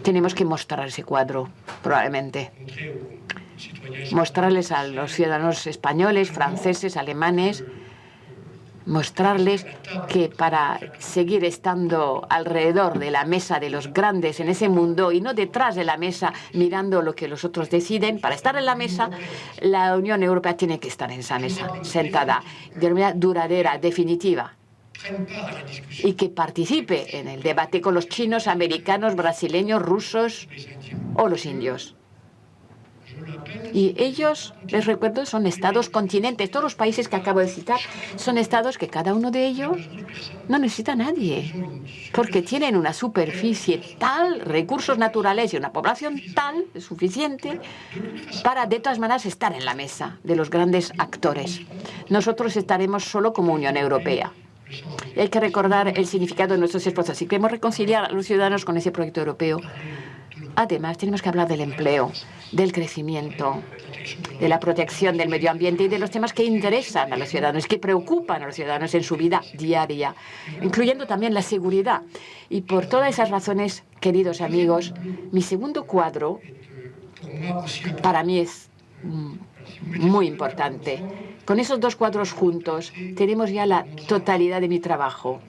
tenemos que mostrar ese cuadro, probablemente. Mostrarles a los ciudadanos españoles, franceses, alemanes, mostrarles que para seguir estando alrededor de la mesa de los grandes en ese mundo y no detrás de la mesa mirando lo que los otros deciden, para estar en la mesa, la Unión Europea tiene que estar en esa mesa, sentada, de manera duradera, definitiva, y que participe en el debate con los chinos, americanos, brasileños, rusos o los indios. Y ellos, les recuerdo, son estados continentes. Todos los países que acabo de citar son estados que cada uno de ellos no necesita a nadie, porque tienen una superficie tal, recursos naturales y una población tal, suficiente, para de todas maneras estar en la mesa de los grandes actores. Nosotros estaremos solo como Unión Europea. Y hay que recordar el significado de nuestros esfuerzos. Si queremos reconciliar a los ciudadanos con ese proyecto europeo, además tenemos que hablar del empleo, del crecimiento, de la protección del medio ambiente y de los temas que interesan a los ciudadanos, que preocupan a los ciudadanos en su vida diaria, incluyendo también la seguridad. Y por todas esas razones, queridos amigos, mi segundo cuadro para mí es muy importante. Con esos dos cuadros juntos tenemos ya la totalidad de mi trabajo.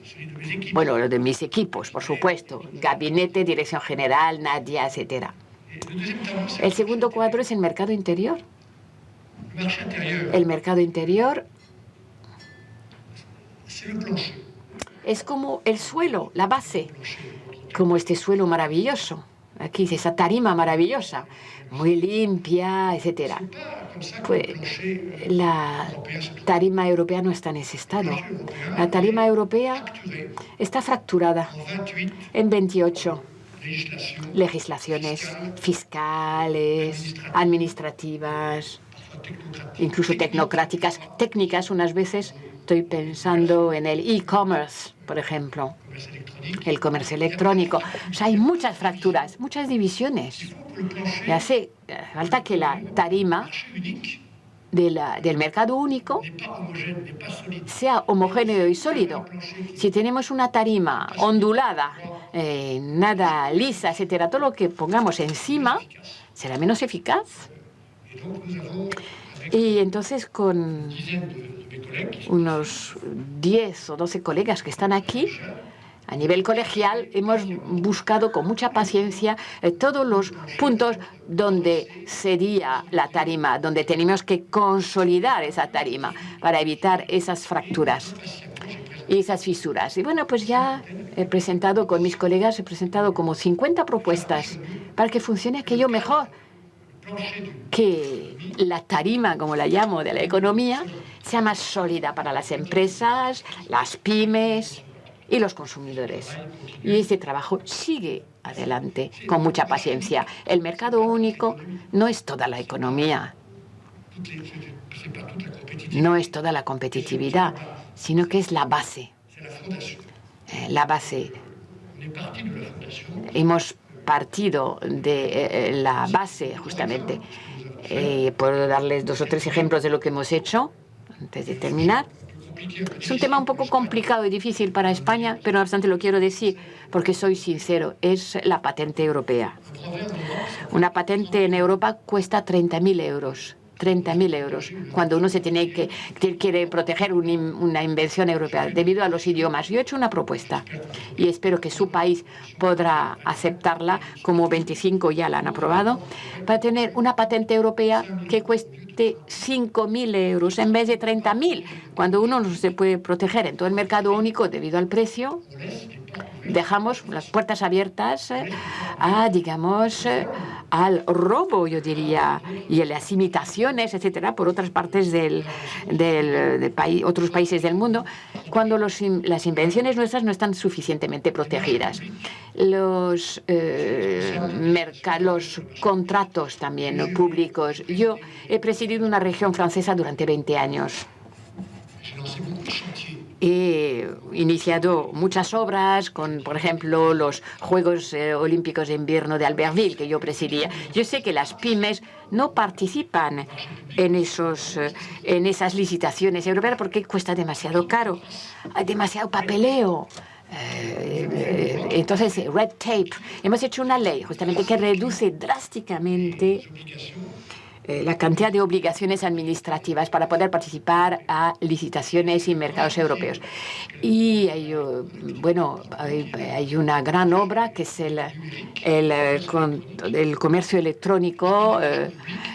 Bueno, lo de mis equipos, por supuesto. Gabinete, dirección general, Nadia, etc. El segundo cuadro es el mercado interior. El mercado interior es como el suelo, la base, como este suelo maravilloso. Aquí dice esa tarima maravillosa, muy limpia, etc. Pues la tarima europea no está en ese estado. La tarima europea está fracturada en 28 legislaciones fiscales, administrativas, incluso tecnocráticas, técnicas unas veces. Estoy pensando en el e-commerce, por ejemplo, el comercio electrónico. O sea, hay muchas fracturas, muchas divisiones. Y hace falta que la tarima del mercado único sea homogéneo y sólido. Si tenemos una tarima ondulada, nada lisa, etcétera, todo lo que pongamos encima será menos eficaz. Y entonces, con unos 10 o 12 colegas que están aquí, a nivel colegial, hemos buscado con mucha paciencia todos los puntos donde sería la tarima, donde tenemos que consolidar esa tarima para evitar esas fracturas y esas fisuras. Y bueno, pues ya he presentado con mis colegas, he presentado como 50 propuestas para que funcione aquello mejor, que la tarima, como la llamo, de la economía, sea más sólida para las empresas, las pymes y los consumidores. Y este trabajo sigue adelante con mucha paciencia. El mercado único no es toda la economía, no es toda la competitividad, sino que es la base. La base. Hemos partido de la base, justamente. Puedo darles 2 o 3 ejemplos de lo que hemos hecho antes de terminar. Es un tema un poco complicado y difícil para España, pero no obstante lo quiero decir porque soy sincero. Es la patente europea. Una patente en Europa cuesta 30.000 euros. 30.000 euros cuando uno quiere proteger una invención europea debido a los idiomas. Yo he hecho una propuesta y espero que su país podrá aceptarla, como 25 ya la han aprobado, para tener una patente europea que cueste 5.000 euros en vez de 30.000, cuando uno no se puede proteger en todo el mercado único debido al precio. Dejamos las puertas abiertas al robo, yo diría, y a las imitaciones, etcétera, por otras partes del país, otros países del mundo, cuando las invenciones nuestras no están suficientemente protegidas. Los contratos también públicos. Yo he presidido una región francesa durante 20 años. He iniciado muchas obras con, por ejemplo, los Juegos Olímpicos de Invierno de Albertville, que yo presidía. Yo sé que las pymes no participan en esas licitaciones europeas porque cuesta demasiado caro, hay demasiado papeleo. Entonces, red tape. Hemos hecho una ley justamente que reduce drásticamente la cantidad de obligaciones administrativas para poder participar a licitaciones y mercados europeos. Y hay una gran obra que es el comercio electrónico.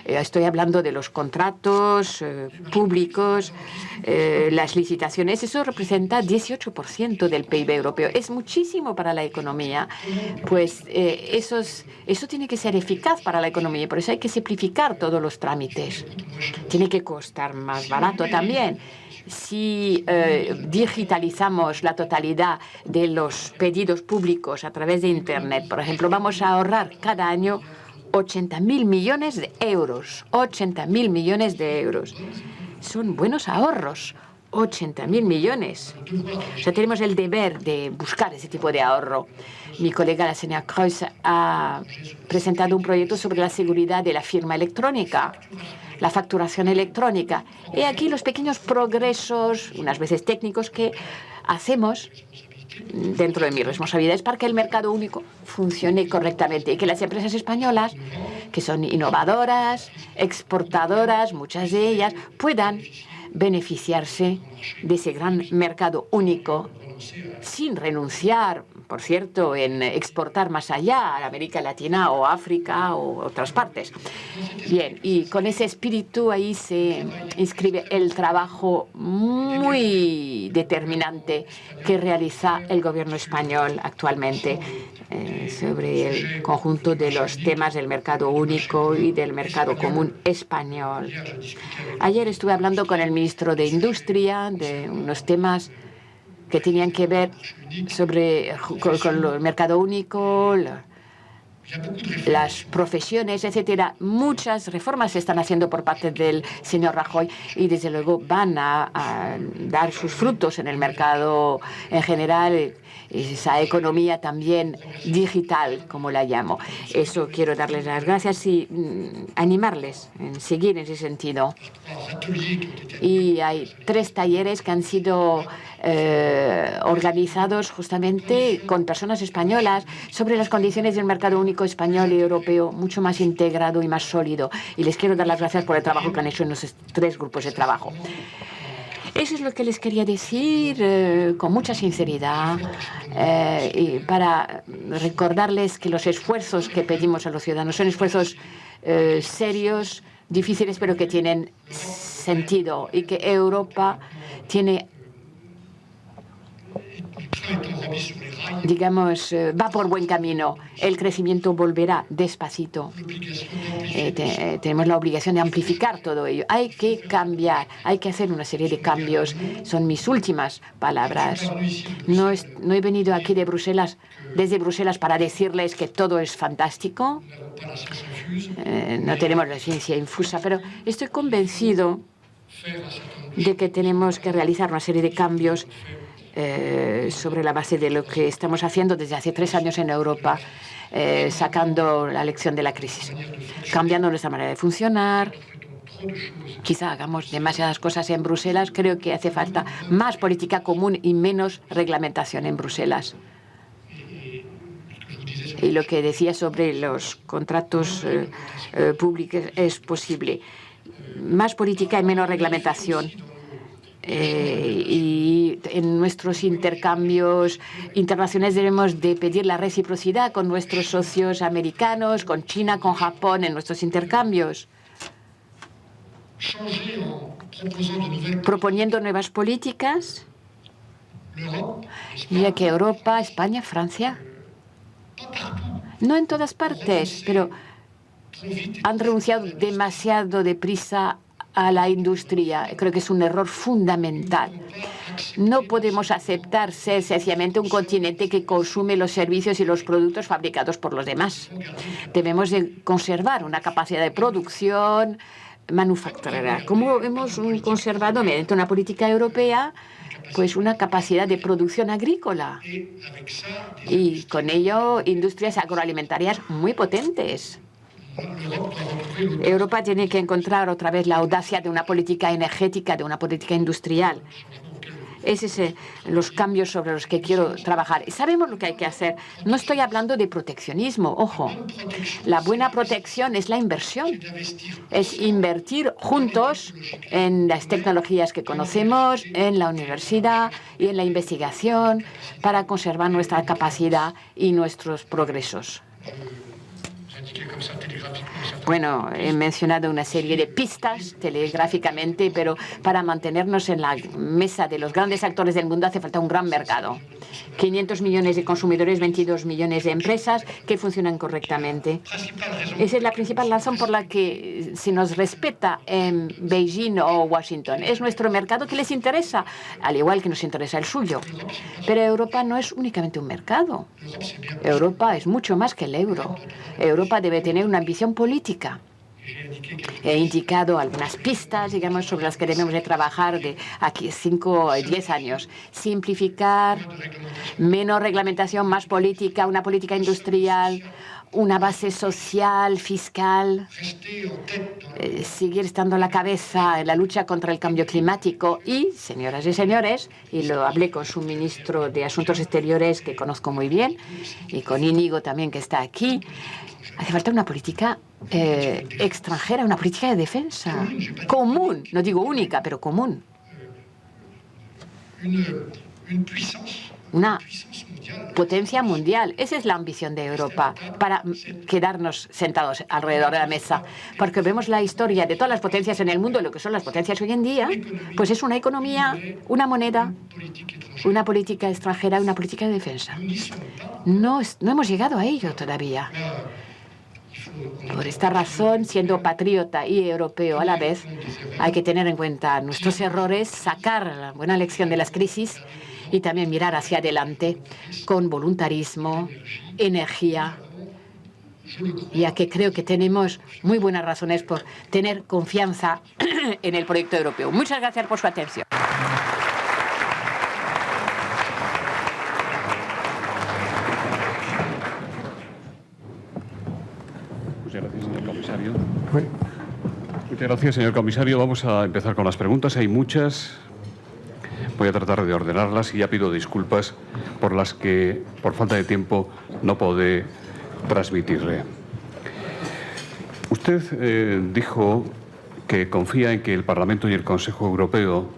Estoy hablando de los contratos públicos, las licitaciones. Eso representa 18% del PIB europeo. Es muchísimo para la economía. Pues eso tiene que ser eficaz para la economía. Por eso hay que simplificar todos los trámites. Tiene que costar más barato también. Si digitalizamos la totalidad de los pedidos públicos a través de Internet, por ejemplo, vamos a ahorrar cada año 80.000 millones de euros. 80.000 millones de euros. Son buenos ahorros. 80.000 millones. O sea, tenemos el deber de buscar ese tipo de ahorro. Mi colega, la señora Kreuz, ha presentado un proyecto sobre la seguridad de la firma electrónica, la facturación electrónica. He aquí los pequeños progresos, unas veces técnicos, que hacemos dentro de mis responsabilidades para que el mercado único funcione correctamente y que las empresas españolas, que son innovadoras, exportadoras, muchas de ellas, puedan beneficiarse de ese gran mercado único sin renunciar, por cierto, en exportar más allá, a América Latina o África o otras partes. Bien, y con ese espíritu ahí se inscribe el trabajo muy determinante que realiza el gobierno español actualmente sobre el conjunto de los temas del mercado único y del mercado común español. Ayer estuve hablando con el ministro de Industria de unos temas que tenían que ver con el mercado único, las profesiones, etcétera. Muchas reformas se están haciendo por parte del señor Rajoy y desde luego van a dar sus frutos en el mercado en general, esa economía también digital, como la llamo. Eso quiero darles las gracias y animarles en seguir en ese sentido. Y hay 3 talleres que han sido organizados justamente con personas españolas sobre las condiciones del mercado único español y europeo mucho más integrado y más sólido. Y les quiero dar las gracias por el trabajo que han hecho en los 3 grupos de trabajo. Eso es lo que les quería decir con mucha sinceridad y para recordarles que los esfuerzos que pedimos a los ciudadanos son esfuerzos serios, difíciles, pero que tienen sentido y que Europa tiene, digamos, va por buen camino. El crecimiento volverá despacito. Tenemos la obligación de amplificar todo ello. Hay que cambiar, hay que hacer una serie de cambios. Son mis últimas palabras. No he venido aquí desde Bruselas para decirles que todo es fantástico. No tenemos la ciencia infusa, pero estoy convencido de que tenemos que realizar una serie de cambios sobre la base de lo que estamos haciendo desde hace 3 años en Europa, sacando la lección de la crisis, cambiando nuestra manera de funcionar. Quizá hagamos demasiadas cosas en Bruselas. Creo que hace falta más política común y menos reglamentación en Bruselas. Y lo que decía sobre los contratos públicos es posible. más política y menos reglamentación. Y en nuestros intercambios internacionales debemos de pedir la reciprocidad con nuestros socios americanos, con China, con Japón, en nuestros intercambios. Proponiendo nuevas políticas, ya que Europa, España, Francia, no en todas partes, pero han renunciado demasiado deprisa a la industria. Creo que es un error fundamental. No podemos aceptar ser sencillamente un continente que consume los servicios y los productos fabricados por los demás. Debemos de conservar una capacidad de producción manufacturera. Como hemos conservado mediante una política europea, pues una capacidad de producción agrícola y con ello industrias agroalimentarias muy potentes. Europa tiene que encontrar otra vez la audacia de una política energética, de una política industrial. Esos son los cambios sobre los que quiero trabajar. Y sabemos lo que hay que hacer. No estoy hablando de proteccionismo, ojo. La buena protección es la inversión. Es invertir juntos en las tecnologías que conocemos, en la universidad y en la investigación para conservar nuestra capacidad y nuestros progresos. Bueno, he mencionado una serie de pistas telegráficamente, pero para mantenernos en la mesa de los grandes actores del mundo hace falta un gran mercado. 500 millones de consumidores, 22 millones de empresas que funcionan correctamente. Esa es la principal razón por la que se nos respeta en Beijing o Washington. Es nuestro mercado que les interesa, al igual que nos interesa el suyo. Pero Europa no es únicamente un mercado. Europa es mucho más que el euro. Europa debe tener una ambición política. He indicado algunas pistas, digamos, sobre las que debemos de trabajar de aquí 5 o 10 años. Simplificar, menos reglamentación, más política, una política industrial, una base social, fiscal, seguir estando a la cabeza en la lucha contra el cambio climático y, señoras y señores, y lo hablé con su ministro de Asuntos Exteriores, que conozco muy bien, y con Íñigo también, que está aquí, hace falta una política extranjera, una política de defensa común, no digo única, pero común. Una potencia mundial. Esa es la ambición de Europa, para quedarnos sentados alrededor de la mesa. Porque vemos la historia de todas las potencias en el mundo, lo que son las potencias hoy en día, pues es una economía, una moneda, una política extranjera, una política de defensa. No hemos llegado a ello todavía. Por esta razón, siendo patriota y europeo a la vez, hay que tener en cuenta nuestros errores, sacar la buena lección de las crisis y también mirar hacia adelante con voluntarismo, energía, ya que creo que tenemos muy buenas razones por tener confianza en el proyecto europeo. Muchas gracias por su atención. Muchas gracias, señor comisario. Muchas gracias, señor comisario. Vamos a empezar con las preguntas. Hay muchas. Voy a tratar de ordenarlas y ya pido disculpas por las que, por falta de tiempo, no podré transmitirle. Usted dijo que confía en que el Parlamento y el Consejo Europeo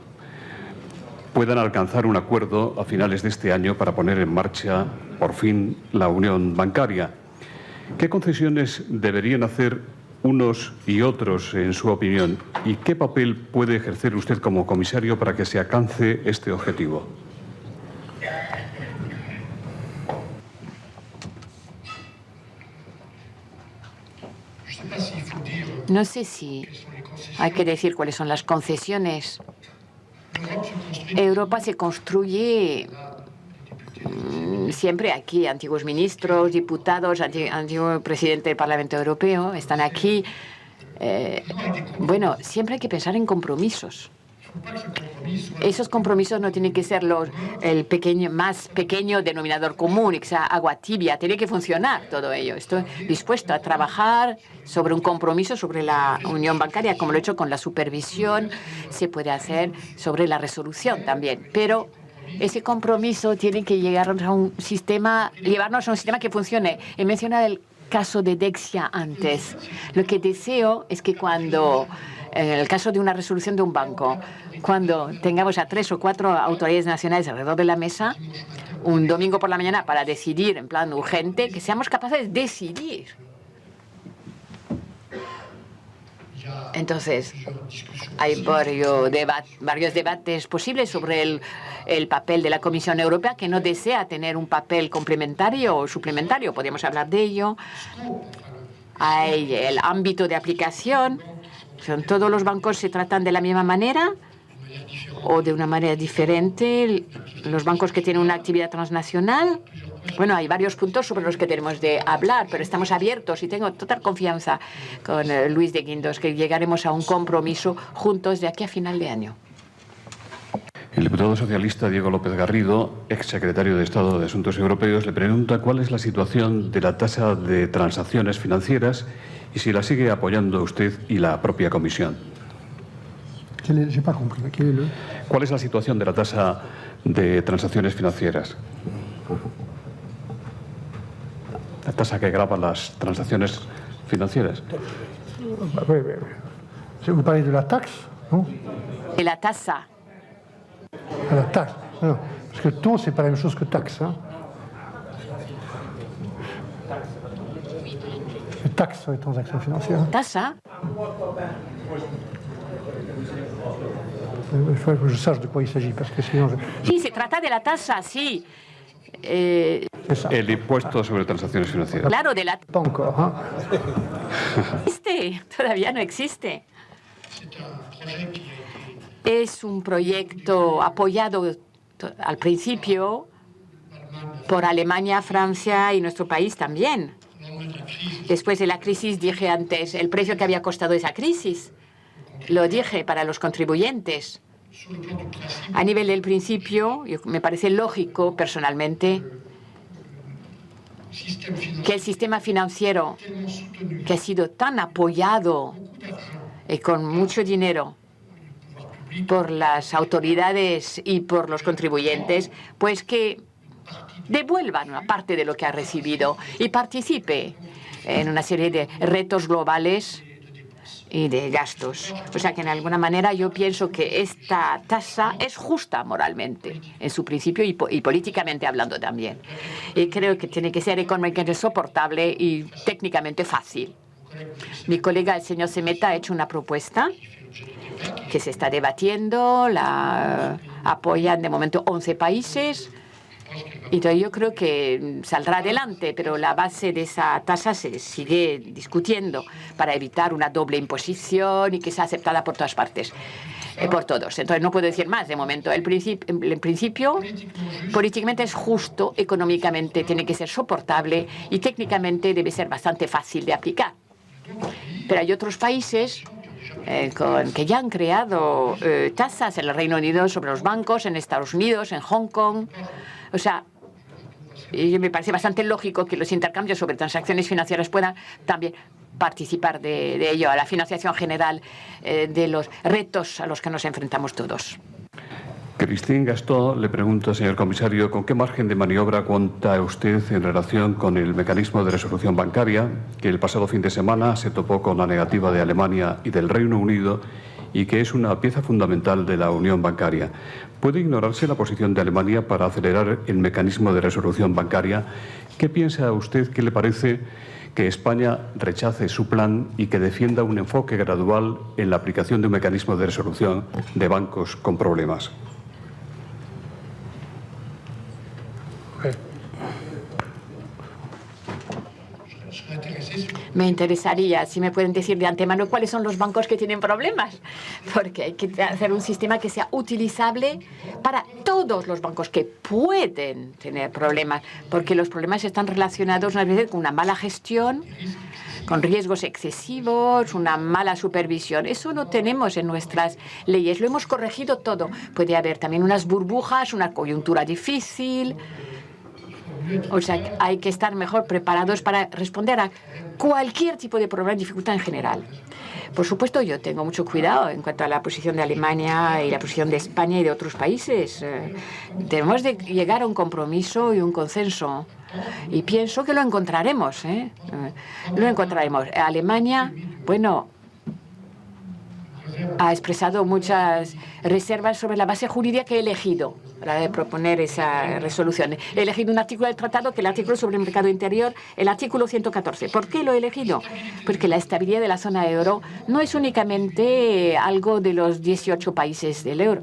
puedan alcanzar un acuerdo a finales de este año para poner en marcha, por fin, la unión bancaria. ¿Qué concesiones deberían hacer unos y otros, en su opinión? ¿Y qué papel puede ejercer usted como comisario para que se alcance este objetivo? No sé si hay que decir cuáles son las concesiones. Europa se construye siempre aquí. Antiguos ministros, diputados, antiguo presidente del Parlamento Europeo están aquí. Bueno, siempre hay que pensar en compromisos. Esos compromisos no tienen que ser el más pequeño denominador común, que sea agua tibia. Tiene que funcionar todo ello. Estoy dispuesto a trabajar sobre un compromiso sobre la unión bancaria, como lo he hecho con la supervisión. Se puede hacer sobre la resolución también. Pero ese compromiso tiene que llevarnos a un sistema que funcione. He mencionado el caso de Dexia antes. Lo que deseo es que cuando en el caso de una resolución de un banco, cuando tengamos a 3 o 4 autoridades nacionales alrededor de la mesa, un domingo por la mañana para decidir en plan urgente, que seamos capaces de decidir. Entonces, hay varios debates posibles sobre el papel de la Comisión Europea, que no desea tener un papel complementario o suplementario. Podríamos hablar de ello. Hay el ámbito de aplicación. ¿Todos los bancos se tratan de la misma manera o de una manera diferente? Los bancos que tienen una actividad transnacional. Bueno, hay varios puntos sobre los que tenemos de hablar, pero estamos abiertos y tengo total confianza con Luis de Guindos que llegaremos a un compromiso juntos de aquí a final de año. El diputado socialista Diego López Garrido, exsecretario de Estado de Asuntos Europeos, le pregunta cuál es la situación de la tasa de transacciones financieras y si la sigue apoyando usted y la propia Comisión. ¿Cuál es la situación de la tasa de transacciones financieras? La tasa que grava las transacciones financieras. Vous parlez de la taxe, non? De la tasa. La taxe, non. Parce que taux, c'est pas la même chose que taxe. Hein? Taxe sur les transactions financières. Tasa. Il faut que je sache de quoi il s'agit, parce que sinon... Sí, se trata de la tasa, sí. El impuesto sobre transacciones financieras. Claro, de la... Pas encore, hein? Todavía no existe. Es un proyecto apoyado al principio por Alemania, Francia y nuestro país también. Después de la crisis, dije antes, el precio que había costado esa crisis. Lo dije para los contribuyentes. A nivel del principio, me parece lógico, personalmente, que el sistema financiero, que ha sido tan apoyado y con mucho dinero por las autoridades y por los contribuyentes, pues que devuelvan una parte de lo que ha recibido y participe en una serie de retos globales y de gastos. O sea que, en alguna manera, yo pienso que esta tasa es justa moralmente, en su principio y políticamente hablando también. Y creo que tiene que ser económicamente soportable y técnicamente fácil. Mi colega, el señor Semeta, ha hecho una propuesta que se está debatiendo, la apoyan de momento 11 países. Y yo creo que saldrá adelante, pero la base de esa tasa se sigue discutiendo para evitar una doble imposición y que sea aceptada por todas partes, por todos. Entonces no puedo decir más de momento. En principio, políticamente es justo, económicamente tiene que ser soportable y técnicamente debe ser bastante fácil de aplicar. Pero hay otros países que ya han creado tasas en el Reino Unido sobre los bancos, en Estados Unidos, en Hong Kong. O sea, y me parece bastante lógico que los intercambios sobre transacciones financieras puedan también participar de ello, a la financiación general de los retos a los que nos enfrentamos todos. Christine Gastón le pregunta, señor comisario, ¿con qué margen de maniobra cuenta usted en relación con el mecanismo de resolución bancaria, que el pasado fin de semana se topó con la negativa de Alemania y del Reino Unido y que es una pieza fundamental de la unión bancaria? ¿Puede ignorarse la posición de Alemania para acelerar el mecanismo de resolución bancaria? ¿Qué piensa usted, qué le parece que España rechace su plan y que defienda un enfoque gradual en la aplicación de un mecanismo de resolución de bancos con problemas? Me interesaría, si me pueden decir de antemano cuáles son los bancos que tienen problemas, porque hay que hacer un sistema que sea utilizable para todos los bancos que pueden tener problemas, porque los problemas están relacionados unas veces con una mala gestión, con riesgos excesivos, una mala supervisión. Eso no tenemos en nuestras leyes, lo hemos corregido todo. Puede haber también unas burbujas, una coyuntura difícil. O sea, hay que estar mejor preparados para responder a cualquier tipo de problema, dificultad en general. Por supuesto, yo tengo mucho cuidado en cuanto a la posición de Alemania y la posición de España y de otros países. Tenemos de llegar a un compromiso y un consenso. Y pienso que lo encontraremos. Lo encontraremos. Alemania, bueno, ha expresado muchas reservas sobre la base jurídica que he elegido para proponer esa resolución. He elegido un artículo del tratado, que es el artículo sobre el mercado interior, el artículo 114. ¿Por qué lo he elegido? Porque la estabilidad de la zona euro no es únicamente algo de los 18 países del euro.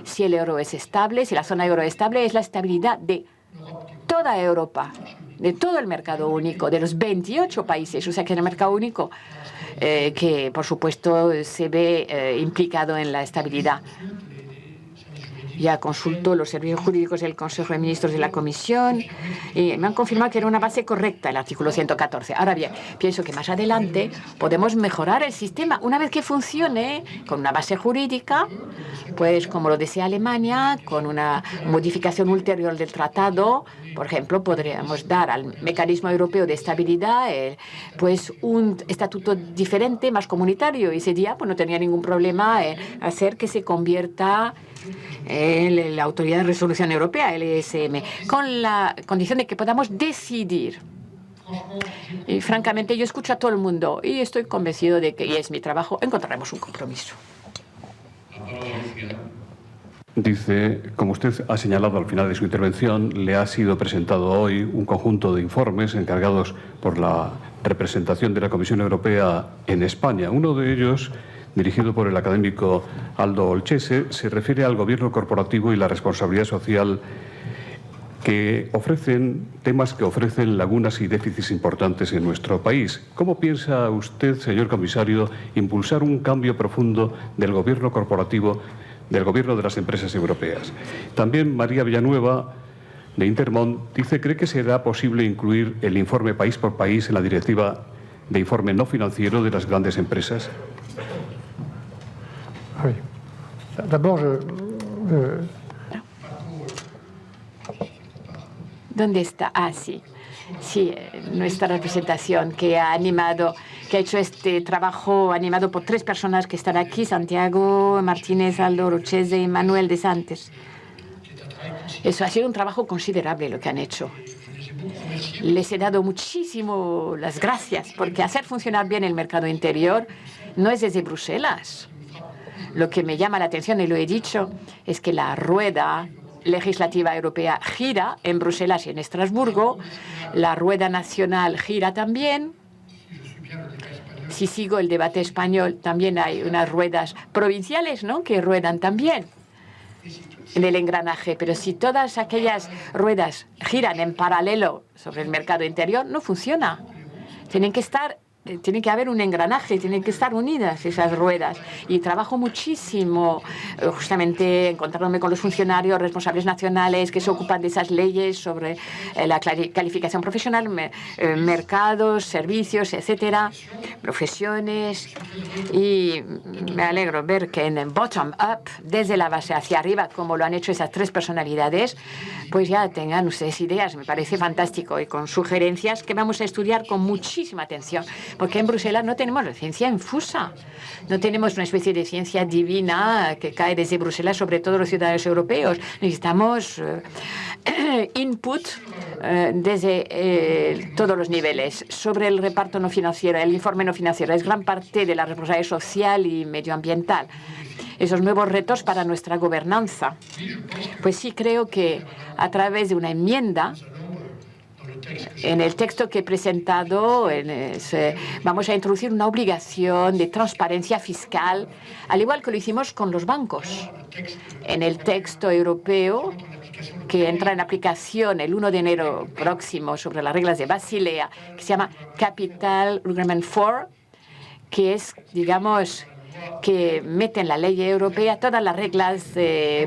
Si el euro es estable, si la zona euro es estable, es la estabilidad de toda Europa, de todo el mercado único, de los 28 países. O sea que en el mercado único, que por supuesto se ve implicado en la estabilidad. Ya consultó los servicios jurídicos del Consejo de Ministros de la Comisión y me han confirmado que era una base correcta el artículo 114. Ahora bien, pienso que más adelante podemos mejorar el sistema. Una vez que funcione con una base jurídica, pues como lo desea Alemania, con una modificación ulterior del tratado, por ejemplo, podríamos dar al mecanismo europeo de estabilidad pues un estatuto diferente, más comunitario, y ese día pues no tenía ningún problema en hacer que se convierta en la Autoridad de Resolución Europea, el ESM, con la condición de que podamos decidir. Y francamente yo escucho a todo el mundo y estoy convencido de que, y es mi trabajo, encontraremos un compromiso. Dice, como usted ha señalado al final de su intervención, le ha sido presentado hoy un conjunto de informes encargados por la representación de la Comisión Europea en España. Uno de ellos, dirigido por el académico Aldo Olchese, se refiere al gobierno corporativo y la responsabilidad social, que ofrecen temas que ofrecen lagunas y déficits importantes en nuestro país. ¿Cómo piensa usted, señor comisario, impulsar un cambio profundo del gobierno corporativo, del gobierno de las empresas europeas? También María Villanueva, de Intermont, dice, ¿cree que será posible incluir el informe país por país en la directiva de informe no financiero de las grandes empresas? Oui. D'abord, ¿Dónde está? Ah, sí. Sí, nuestra representación que ha hecho este trabajo animado por 3 personas que están aquí, Santiago Martínez, Aldo Olchese y Manuel de Santos. Eso ha sido un trabajo considerable lo que han hecho. Les he dado muchísimo las gracias, porque hacer funcionar bien el mercado interior no es desde Bruselas. Lo que me llama la atención, y lo he dicho, es que la rueda legislativa europea gira en Bruselas y en Estrasburgo. La rueda nacional gira también. Si sigo el debate español, también hay unas ruedas provinciales, ¿no?, que ruedan también en el engranaje. Pero si todas aquellas ruedas giran en paralelo sobre el mercado interior, no funciona. Tiene que haber un engranaje, tienen que estar unidas esas ruedas. Y trabajo muchísimo, justamente encontrándome con los funcionarios responsables nacionales que se ocupan de esas leyes sobre la calificación profesional, mercados, servicios, etcétera, profesiones. Y me alegro ver que en bottom-up, desde la base hacia arriba, como lo han hecho esas 3 personalidades, pues ya tengan ustedes ideas. Me parece fantástico, y con sugerencias que vamos a estudiar con muchísima atención. Porque en Bruselas no tenemos la ciencia infusa. No tenemos una especie de ciencia divina que cae desde Bruselas sobre todos los ciudadanos europeos. Necesitamos input desde todos los niveles. Sobre el reparto no financiero, el informe no financiero, es gran parte de la responsabilidad social y medioambiental. Esos nuevos retos para nuestra gobernanza. Pues sí, creo que a través de una enmienda, en el texto que he presentado, vamos a introducir una obligación de transparencia fiscal, al igual que lo hicimos con los bancos. En el texto europeo, que entra en aplicación el 1 de enero próximo sobre las reglas de Basilea, que se llama Capital Requirement 4, que es, digamos, que mete en la ley europea todas las reglas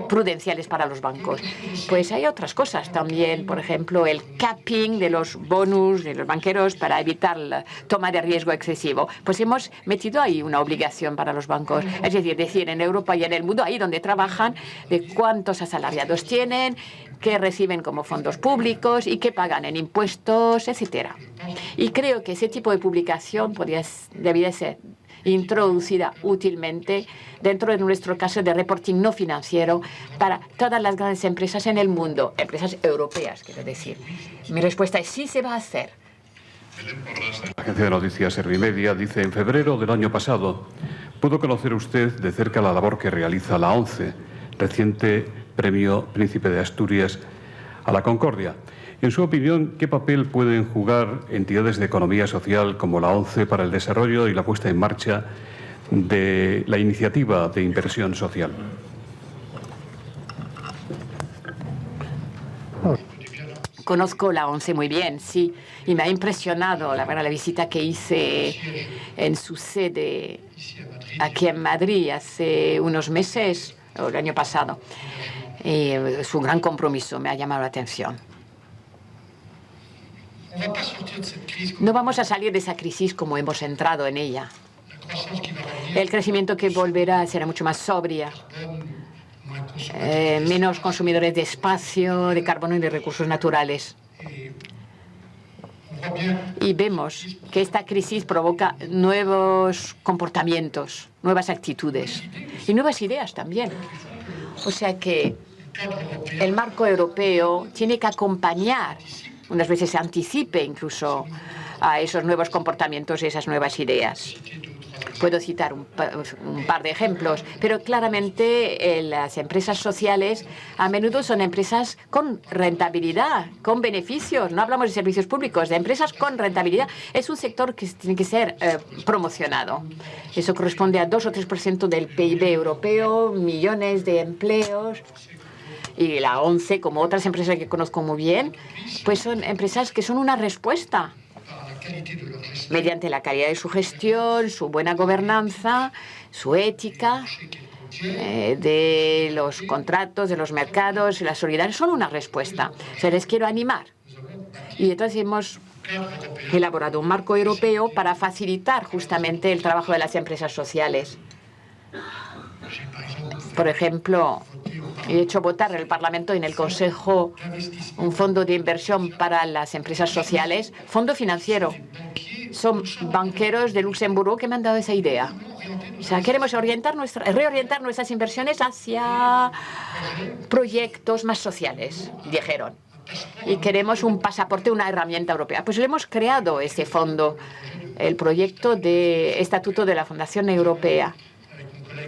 prudenciales para los bancos. Pues hay otras cosas también, por ejemplo, el capping de los bonus de los banqueros para evitar la toma de riesgo excesivo. Pues hemos metido ahí una obligación para los bancos, es decir, en Europa y en el mundo, ahí donde trabajan, de cuántos asalariados tienen, qué reciben como fondos públicos y qué pagan en impuestos, etcétera. Y creo que ese tipo de publicación debería ser introducida útilmente dentro de nuestro caso de reporting no financiero para todas las grandes empresas en el mundo, empresas europeas, quiero decir. Mi respuesta es sí se va a hacer. La agencia de noticias Servimedia dice, en febrero del año pasado, Pudo conocer usted de cerca la labor que realiza la ONCE, reciente Premio Príncipe de Asturias a la Concordia. En su opinión, ¿qué papel pueden jugar entidades de economía social como la ONCE para el desarrollo y la puesta en marcha de la iniciativa de inversión social? Conozco la ONCE muy bien, sí, y me ha impresionado la visita que hice en su sede aquí en Madrid hace unos meses, o el año pasado. Y su gran compromiso me ha llamado la atención. No vamos a salir de esa crisis como hemos entrado en ella. El crecimiento que volverá será mucho más sobria, menos consumidores de espacio, de carbono y de recursos naturales. Y vemos que esta crisis provoca nuevos comportamientos, nuevas actitudes y nuevas ideas también. O sea que el marco europeo tiene que acompañar, unas veces se anticipe incluso a esos nuevos comportamientos y esas nuevas ideas. Puedo citar un par de ejemplos, pero claramente las empresas sociales a menudo son empresas con rentabilidad, con beneficios. No hablamos de servicios públicos, de empresas con rentabilidad. Es un sector que tiene que ser promocionado. Eso corresponde a 2 o 3% del PIB europeo, millones de empleos. Y la ONCE, como otras empresas que conozco muy bien, pues son empresas que son una respuesta mediante la calidad de su gestión, su buena gobernanza, su ética, de los contratos, de los mercados y la solidaridad, son una respuesta. O sea, les quiero animar. Y entonces hemos elaborado un marco europeo para facilitar justamente el trabajo de las empresas sociales. Por ejemplo, he hecho votar en el Parlamento y en el Consejo un fondo de inversión para las empresas sociales, fondo financiero. Son banqueros de Luxemburgo que me han dado esa idea. O sea, queremos reorientar nuestras inversiones hacia proyectos más sociales, dijeron. Y queremos un pasaporte, una herramienta europea. Pues le hemos creado ese fondo, el proyecto de Estatuto de la Fundación Europea.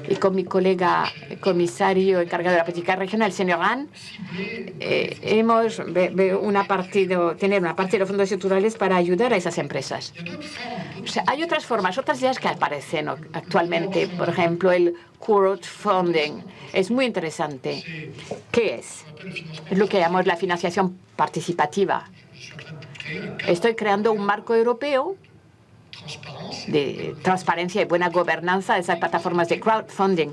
Y con mi colega comisario encargado de la política regional, el señor Hahn, hemos tener una parte de los fondos estructurales para ayudar a esas empresas. O sea, hay otras formas, otras ideas que aparecen actualmente. Por ejemplo, el crowdfunding es muy interesante. ¿Qué es? Es lo que llamamos la financiación participativa. Estoy creando un marco europeo de transparencia y buena gobernanza de esas plataformas de crowdfunding.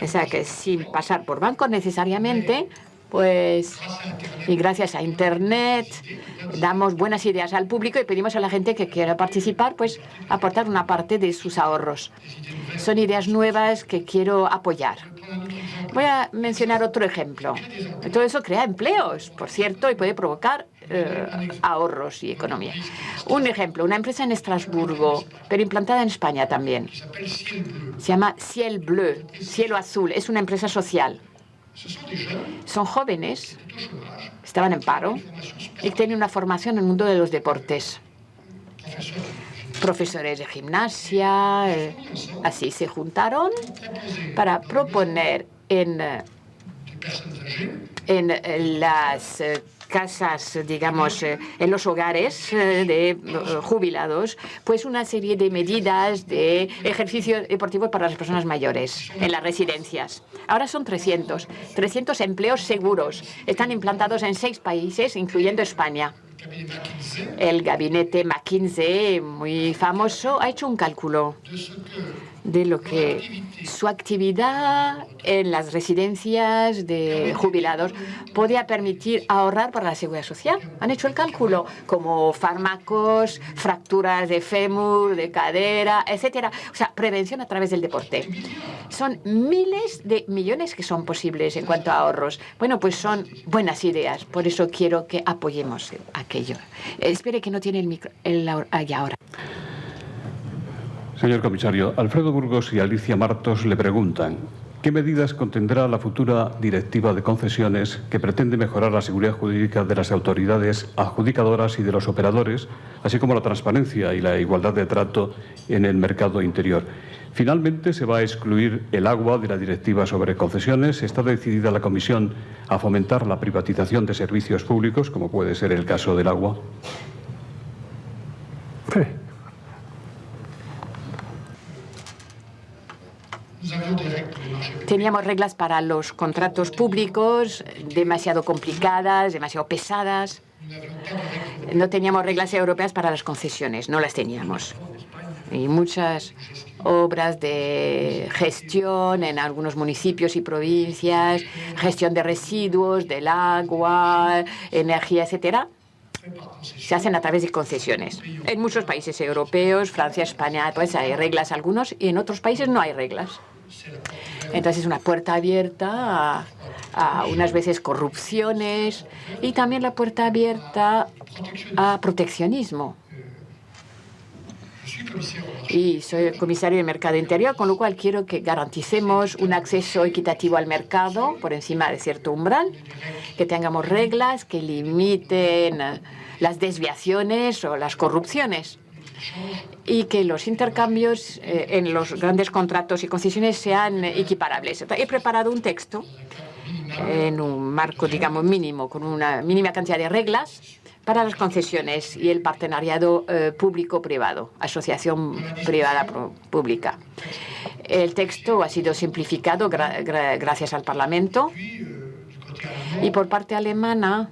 O sea, que sin pasar por bancos necesariamente, pues, y gracias a Internet, damos buenas ideas al público y pedimos a la gente que quiera participar, pues, aportar una parte de sus ahorros. Son ideas nuevas que quiero apoyar. Voy a mencionar otro ejemplo. Todo eso crea empleos, por cierto, y puede provocar ahorros y economía. Un ejemplo, una empresa en Estrasburgo, pero implantada en España también. Se llama Ciel Bleu, cielo azul. Es una empresa social. Son jóvenes, estaban en paro y tienen una formación en el mundo de los deportes. Profesores de gimnasia, así se juntaron para proponer en las casas, digamos, en los hogares de jubilados, pues una serie de medidas de ejercicio deportivo para las personas mayores en las residencias. Ahora son 300 empleos seguros. Están implantados en 6 países, incluyendo España. El gabinete McKinsey, muy famoso, ha hecho un cálculo de lo que su actividad en las residencias de jubilados podía permitir ahorrar para la seguridad social. Han hecho el cálculo, como fármacos, fracturas de fémur, de cadera, etcétera. O sea, prevención a través del deporte. Son miles de millones que son posibles en cuanto a ahorros. Bueno, pues son buenas ideas. Por eso quiero que apoyemos aquello. Espere que no tiene el micro ahora. Señor comisario, Alfredo Burgos y Alicia Martos le preguntan, ¿Qué medidas contendrá la futura directiva de concesiones que pretende mejorar la seguridad jurídica de las autoridades adjudicadoras y de los operadores, así como la transparencia y la igualdad de trato en el mercado interior? Finalmente, se va a excluir el agua de la directiva sobre concesiones. ¿Está decidida la Comisión a fomentar la privatización de servicios públicos, como puede ser el caso del agua? Sí. Teníamos reglas para los contratos públicos demasiado complicadas, demasiado pesadas. No teníamos reglas europeas para las concesiones, no las teníamos. Y muchas obras de gestión en algunos municipios y provincias, gestión de residuos, del agua, energía, etcétera, se hacen a través de concesiones. En muchos países europeos, Francia, España, pues hay reglas algunos, y en otros países no hay reglas. Entonces es una puerta abierta a unas veces corrupciones y también la puerta abierta a proteccionismo. Y soy el comisario de Mercado Interior, con lo cual quiero que garanticemos un acceso equitativo al mercado por encima de cierto umbral, que tengamos reglas que limiten las desviaciones o las corrupciones y que los intercambios en los grandes contratos y concesiones sean equiparables. He preparado un texto en un marco, digamos, mínimo, con una mínima cantidad de reglas para las concesiones y el partenariado público-privado, asociación privada-pública. El texto ha sido simplificado gracias al Parlamento y por parte alemana,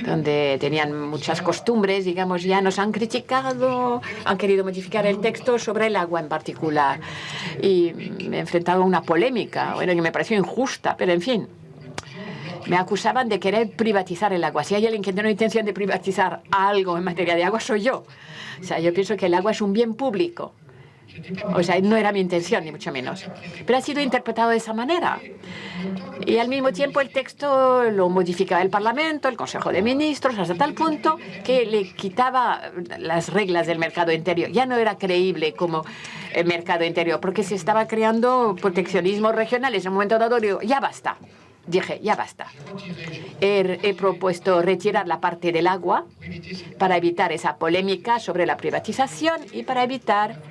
donde tenían muchas costumbres, digamos, ya nos han criticado, han querido modificar el texto sobre el agua en particular. Y me he enfrentado a una polémica, bueno, que me pareció injusta, pero en fin. Me acusaban de querer privatizar el agua. Si hay alguien que tiene intención de privatizar algo en materia de agua, soy yo. O sea, yo pienso que el agua es un bien público. O sea, no era mi intención, ni mucho menos. Pero ha sido interpretado de esa manera. Y al mismo tiempo el texto lo modificaba el Parlamento, el Consejo de Ministros, hasta tal punto que le quitaba las reglas del mercado interior. Ya no era creíble como el mercado interior, porque se estaba creando proteccionismos regionales. En un momento dado digo, ya basta. Dije, ya basta. He propuesto retirar la parte del agua para evitar esa polémica sobre la privatización y para evitar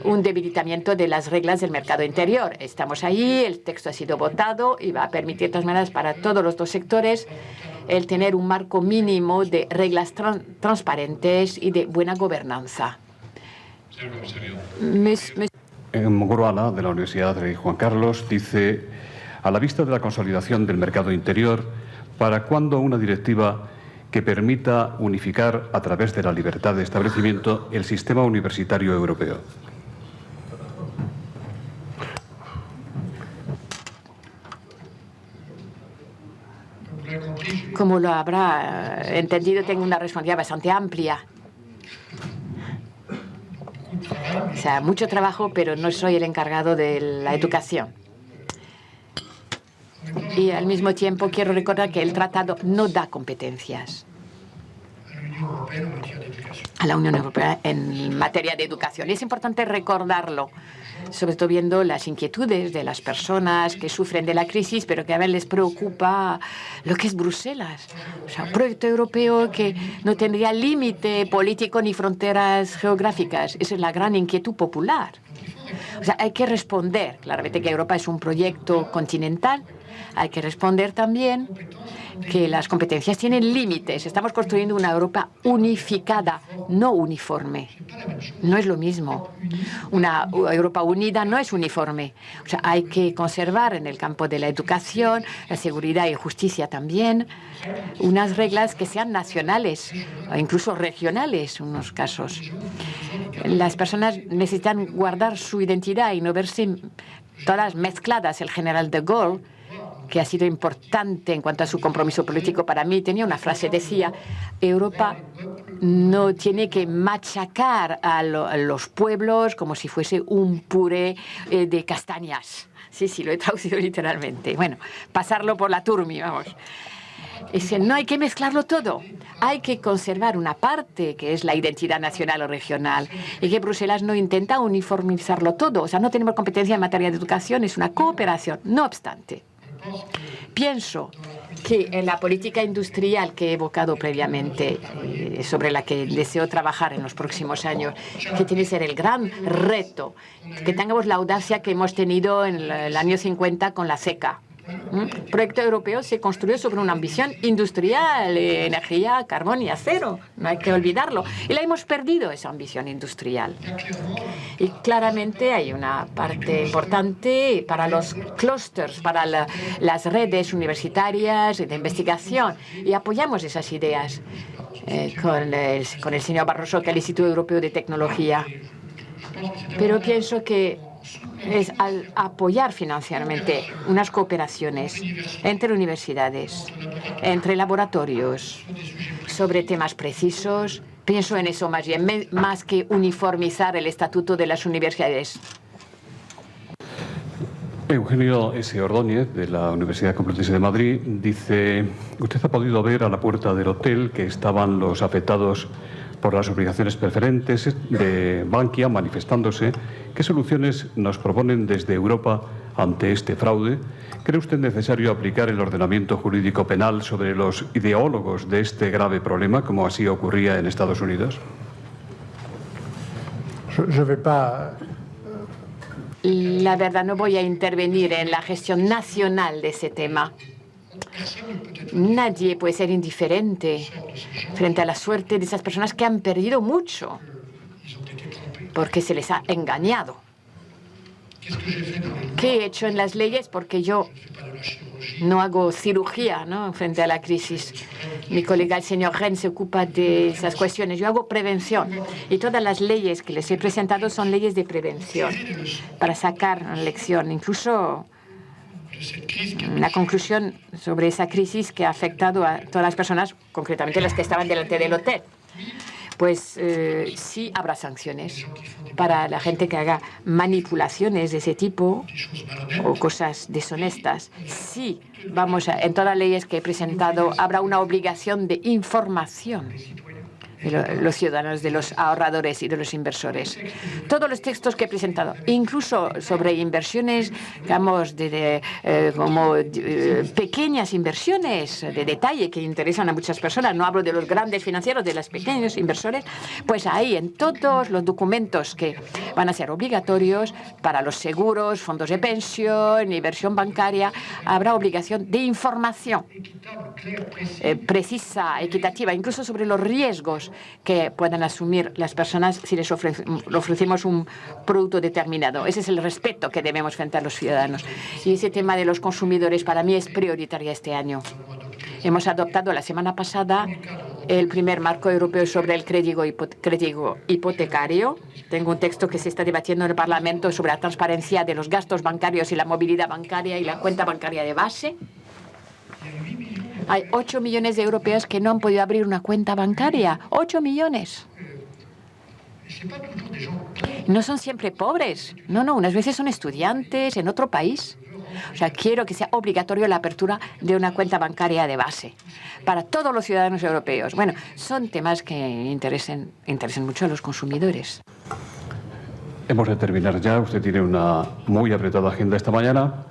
un debilitamiento de las reglas del mercado interior. Estamos ahí, el texto ha sido votado y va a permitir de todas maneras para todos los dos sectores el tener un marco mínimo de reglas transparentes y de buena gobernanza. Muguruala, de la Universidad Rey Juan Carlos, dice: a la vista de la consolidación del mercado interior, ¿para cuándo una directiva que permita unificar a través de la libertad de establecimiento el sistema universitario europeo? Como lo habrá entendido, tengo una responsabilidad bastante amplia. O sea, mucho trabajo, pero no soy el encargado de la educación. Y al mismo tiempo quiero recordar que el tratado no da competencias a la Unión Europea en materia de educación. Y es importante recordarlo, sobre todo viendo las inquietudes de las personas que sufren de la crisis, pero que a veces les preocupa lo que es Bruselas. O sea, un proyecto europeo que no tendría límite político ni fronteras geográficas. Esa es la gran inquietud popular. O sea, hay que responder claramente que Europa es un proyecto continental. Hay que responder también que las competencias tienen límites. Estamos construyendo una Europa unificada, no uniforme. No es lo mismo. Una Europa unida no es uniforme. O sea, hay que conservar en el campo de la educación, la seguridad y justicia también, unas reglas que sean nacionales o incluso regionales en unos casos. Las personas necesitan guardar su identidad y no verse todas mezcladas. El general de Gaulle, que ha sido importante en cuanto a su compromiso político para mí, tenía una frase, decía: Europa no tiene que machacar a los pueblos como si fuese un puré de castañas. Sí, lo he traducido literalmente. Bueno, pasarlo por la turmi, vamos. Es que no hay que mezclarlo todo. Hay que conservar una parte que es la identidad nacional o regional y que Bruselas no intenta uniformizarlo todo. O sea, no tenemos competencia en materia de educación, es una cooperación. No obstante, pienso que en la política industrial que he evocado previamente, sobre la que deseo trabajar en los próximos años, que tiene que ser el gran reto, que tengamos la audacia que hemos tenido en el año 50 con la CECA. El proyecto europeo se construyó sobre una ambición industrial, energía, carbón y acero, no hay que olvidarlo. Y la hemos perdido, esa ambición industrial. Y claramente hay una parte importante para los clústeres, para las redes universitarias de investigación. Y apoyamos esas ideas con el señor Barroso, que es el Instituto Europeo de Tecnología. Pero pienso que es al apoyar financieramente unas cooperaciones entre universidades, entre laboratorios, sobre temas precisos. Pienso en eso más bien, más que uniformizar el estatuto de las universidades. Eugenio S. Ordóñez, de la Universidad Complutense de Madrid, dice: usted ha podido ver a la puerta del hotel que estaban los afectados por las obligaciones preferentes de Bankia manifestándose. ¿Qué soluciones nos proponen desde Europa ante este fraude? ¿Cree usted necesario aplicar el ordenamiento jurídico penal sobre los ideólogos de este grave problema, como así ocurría en Estados Unidos? La verdad, no voy a intervenir en la gestión nacional de ese tema. Nadie puede ser indiferente frente a la suerte de esas personas que han perdido mucho porque se les ha engañado. ¿Qué he hecho en las leyes? Porque yo no hago cirugía, ¿no?, frente a la crisis. Mi colega, el señor Ren, se ocupa de esas cuestiones. Yo hago prevención. Y todas las leyes que les he presentado son leyes de prevención para sacar una lección, incluso una conclusión sobre esa crisis que ha afectado a todas las personas, concretamente las que estaban delante del hotel. Pues sí habrá sanciones para la gente que haga manipulaciones de ese tipo o cosas deshonestas. Sí, en todas las leyes que he presentado habrá una obligación de información de los ciudadanos, de los ahorradores y de los inversores. Todos los textos que he presentado, incluso sobre inversiones, digamos, como pequeñas inversiones de detalle que interesan a muchas personas, no hablo de los grandes financieros, de los pequeños inversores, pues ahí en todos los documentos que van a ser obligatorios para los seguros, fondos de pensión, inversión bancaria, habrá obligación de información precisa, equitativa, incluso sobre los riesgos que puedan asumir las personas si les ofrecemos un producto determinado. Ese es el respeto que debemos frente a los ciudadanos. Y ese tema de los consumidores para mí es prioritario este año. Hemos adoptado la semana pasada el primer marco europeo sobre el crédito hipotecario. Tengo un texto que se está debatiendo en el Parlamento sobre la transparencia de los gastos bancarios y la movilidad bancaria y la cuenta bancaria de base. Hay 8 millones de europeos que no han podido abrir una cuenta bancaria. 8 millones. No son siempre pobres. No, unas veces son estudiantes en otro país. O sea, quiero que sea obligatorio la apertura de una cuenta bancaria de base para todos los ciudadanos europeos. Bueno, son temas que interesan mucho a los consumidores. Hemos de terminar ya. Usted tiene una muy apretada agenda esta mañana.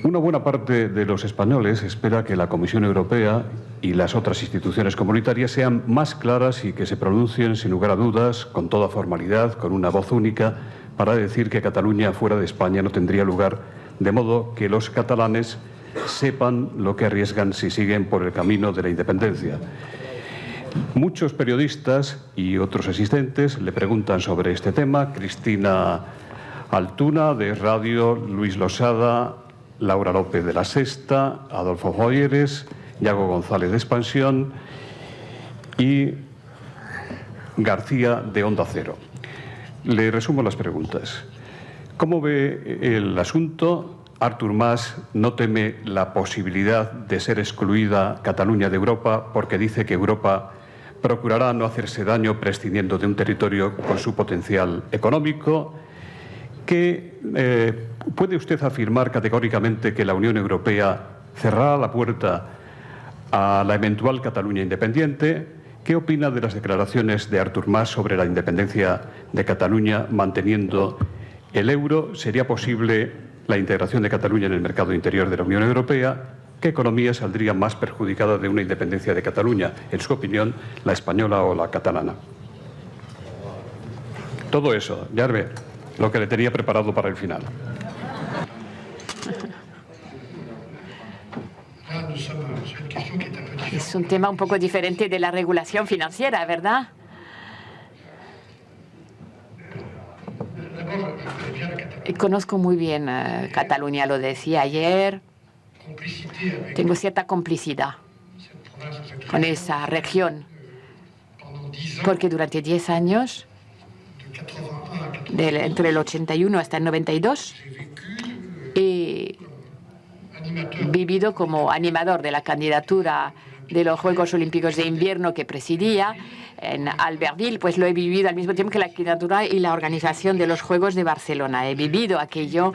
Una buena parte de los españoles espera que la Comisión Europea y las otras instituciones comunitarias sean más claras y que se pronuncien sin lugar a dudas, con toda formalidad, con una voz única, para decir que Cataluña fuera de España no tendría lugar, de modo que los catalanes sepan lo que arriesgan si siguen por el camino de la independencia. Muchos periodistas y otros asistentes le preguntan sobre este tema. Cristina Altuna, de Radio, Luis Losada, Laura López, de La Sexta, Adolfo Joyeres, Yago González, de Expansión, y García, de Onda Cero. Le resumo las preguntas. ¿Cómo ve el asunto? Artur Mas no teme la posibilidad de ser excluida Cataluña de Europa porque dice que Europa procurará no hacerse daño prescindiendo de un territorio con su potencial económico. ¿Puede usted afirmar categóricamente que la Unión Europea cerrará la puerta a la eventual Cataluña independiente. ¿Qué opina de las declaraciones de Artur Mas sobre la independencia de Cataluña manteniendo el euro? ¿Sería posible la integración de Cataluña en el mercado interior de la Unión Europea? ¿Qué economía saldría más perjudicada de una independencia de Cataluña? En su opinión, ¿la española o la catalana? Todo eso, ya ve, lo que le tenía preparado para el final. Es un tema un poco diferente de la regulación financiera, ¿verdad? Conozco muy bien Cataluña, lo decía ayer. Tengo cierta complicidad con esa región, porque durante 10 años, entre el 81 hasta el 92, he vivido como animador de la candidatura de los Juegos Olímpicos de Invierno que presidía en Albertville, pues lo he vivido al mismo tiempo que la candidatura y la organización de los Juegos de Barcelona. He vivido aquello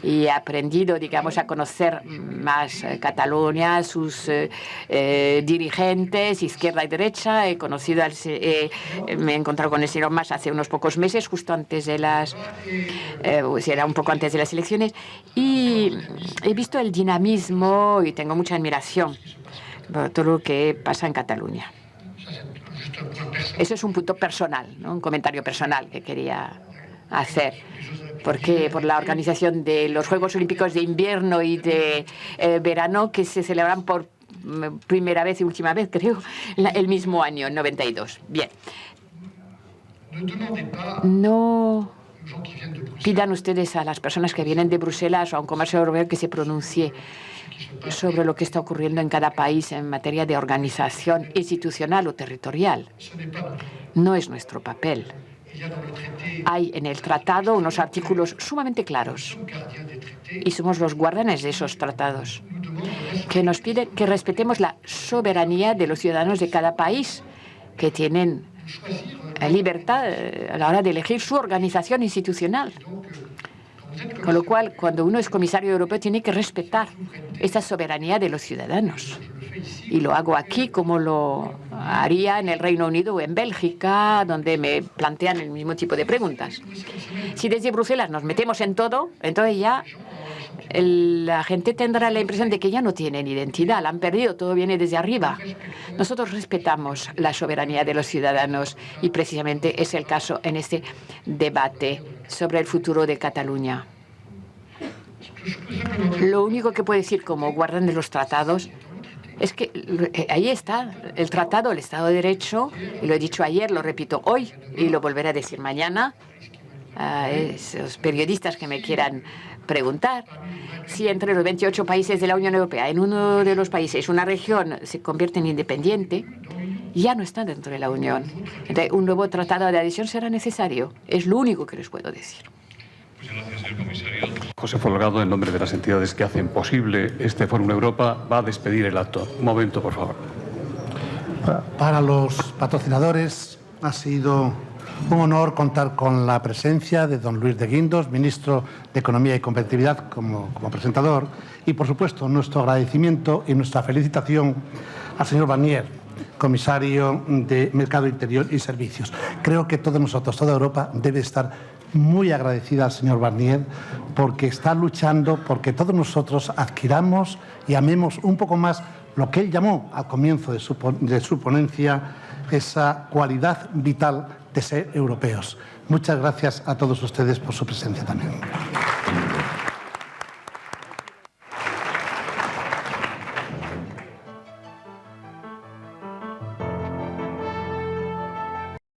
y he aprendido, digamos, a conocer más Cataluña, sus dirigentes, izquierda y derecha. He conocido, me he encontrado con el señor Mas hace unos pocos meses, justo antes de las, era un poco antes de las elecciones, y he visto el dinamismo y tengo mucha admiración por todo lo que pasa en Cataluña. Eso es un punto personal, ¿no? Un comentario personal que quería hacer. Porque por la organización de los Juegos Olímpicos de Invierno y de verano que se celebran por primera vez y última vez, creo, el mismo año, en 92. Bien. No pidan ustedes a las personas que vienen de Bruselas o a un comercio europeo que se pronuncie sobre lo que está ocurriendo en cada país en materia de organización institucional o territorial. No es nuestro papel. Hay en el tratado unos artículos sumamente claros y somos los guardianes de esos tratados que nos piden que respetemos la soberanía de los ciudadanos de cada país, que tienen libertad a la hora de elegir su organización institucional. Con lo cual, cuando uno es comisario europeo, tiene que respetar esa soberanía de los ciudadanos. Y lo hago aquí como lo haría en el Reino Unido o en Bélgica, donde me plantean el mismo tipo de preguntas. Si desde Bruselas nos metemos en todo, entonces ya la gente tendrá la impresión de que ya no tienen identidad, la han perdido, todo viene desde arriba. Nosotros respetamos la soberanía de los ciudadanos y precisamente es el caso en este debate sobre el futuro de Cataluña. Lo único que puedo decir como guardián de los tratados es que ahí está el tratado, el Estado de Derecho, y lo he dicho ayer, lo repito hoy y lo volveré a decir mañana a esos periodistas que me quieran preguntar. Si entre los 28 países de la Unión Europea, en uno de los países, una región se convierte en independiente, ya no están dentro de la Unión. Entonces, un nuevo tratado de adhesión será necesario. Es lo único que les puedo decir. Muchas gracias, señor comisario. José Folgado, en nombre de las entidades que hacen posible este Fórum Europa, va a despedir el acto. Un momento, por favor. Para los patrocinadores ha sido un honor contar con la presencia de don Luis de Guindos, ministro de Economía y Competitividad, como presentador, y, por supuesto, nuestro agradecimiento y nuestra felicitación al señor Barnier, comisario de Mercado Interior y Servicios. Creo que todos nosotros, toda Europa, debe estar muy agradecida al señor Barnier porque está luchando porque todos nosotros adquiramos y amemos un poco más lo que él llamó al comienzo de su ponencia, esa cualidad vital de ser europeos. Muchas gracias a todos ustedes por su presencia también.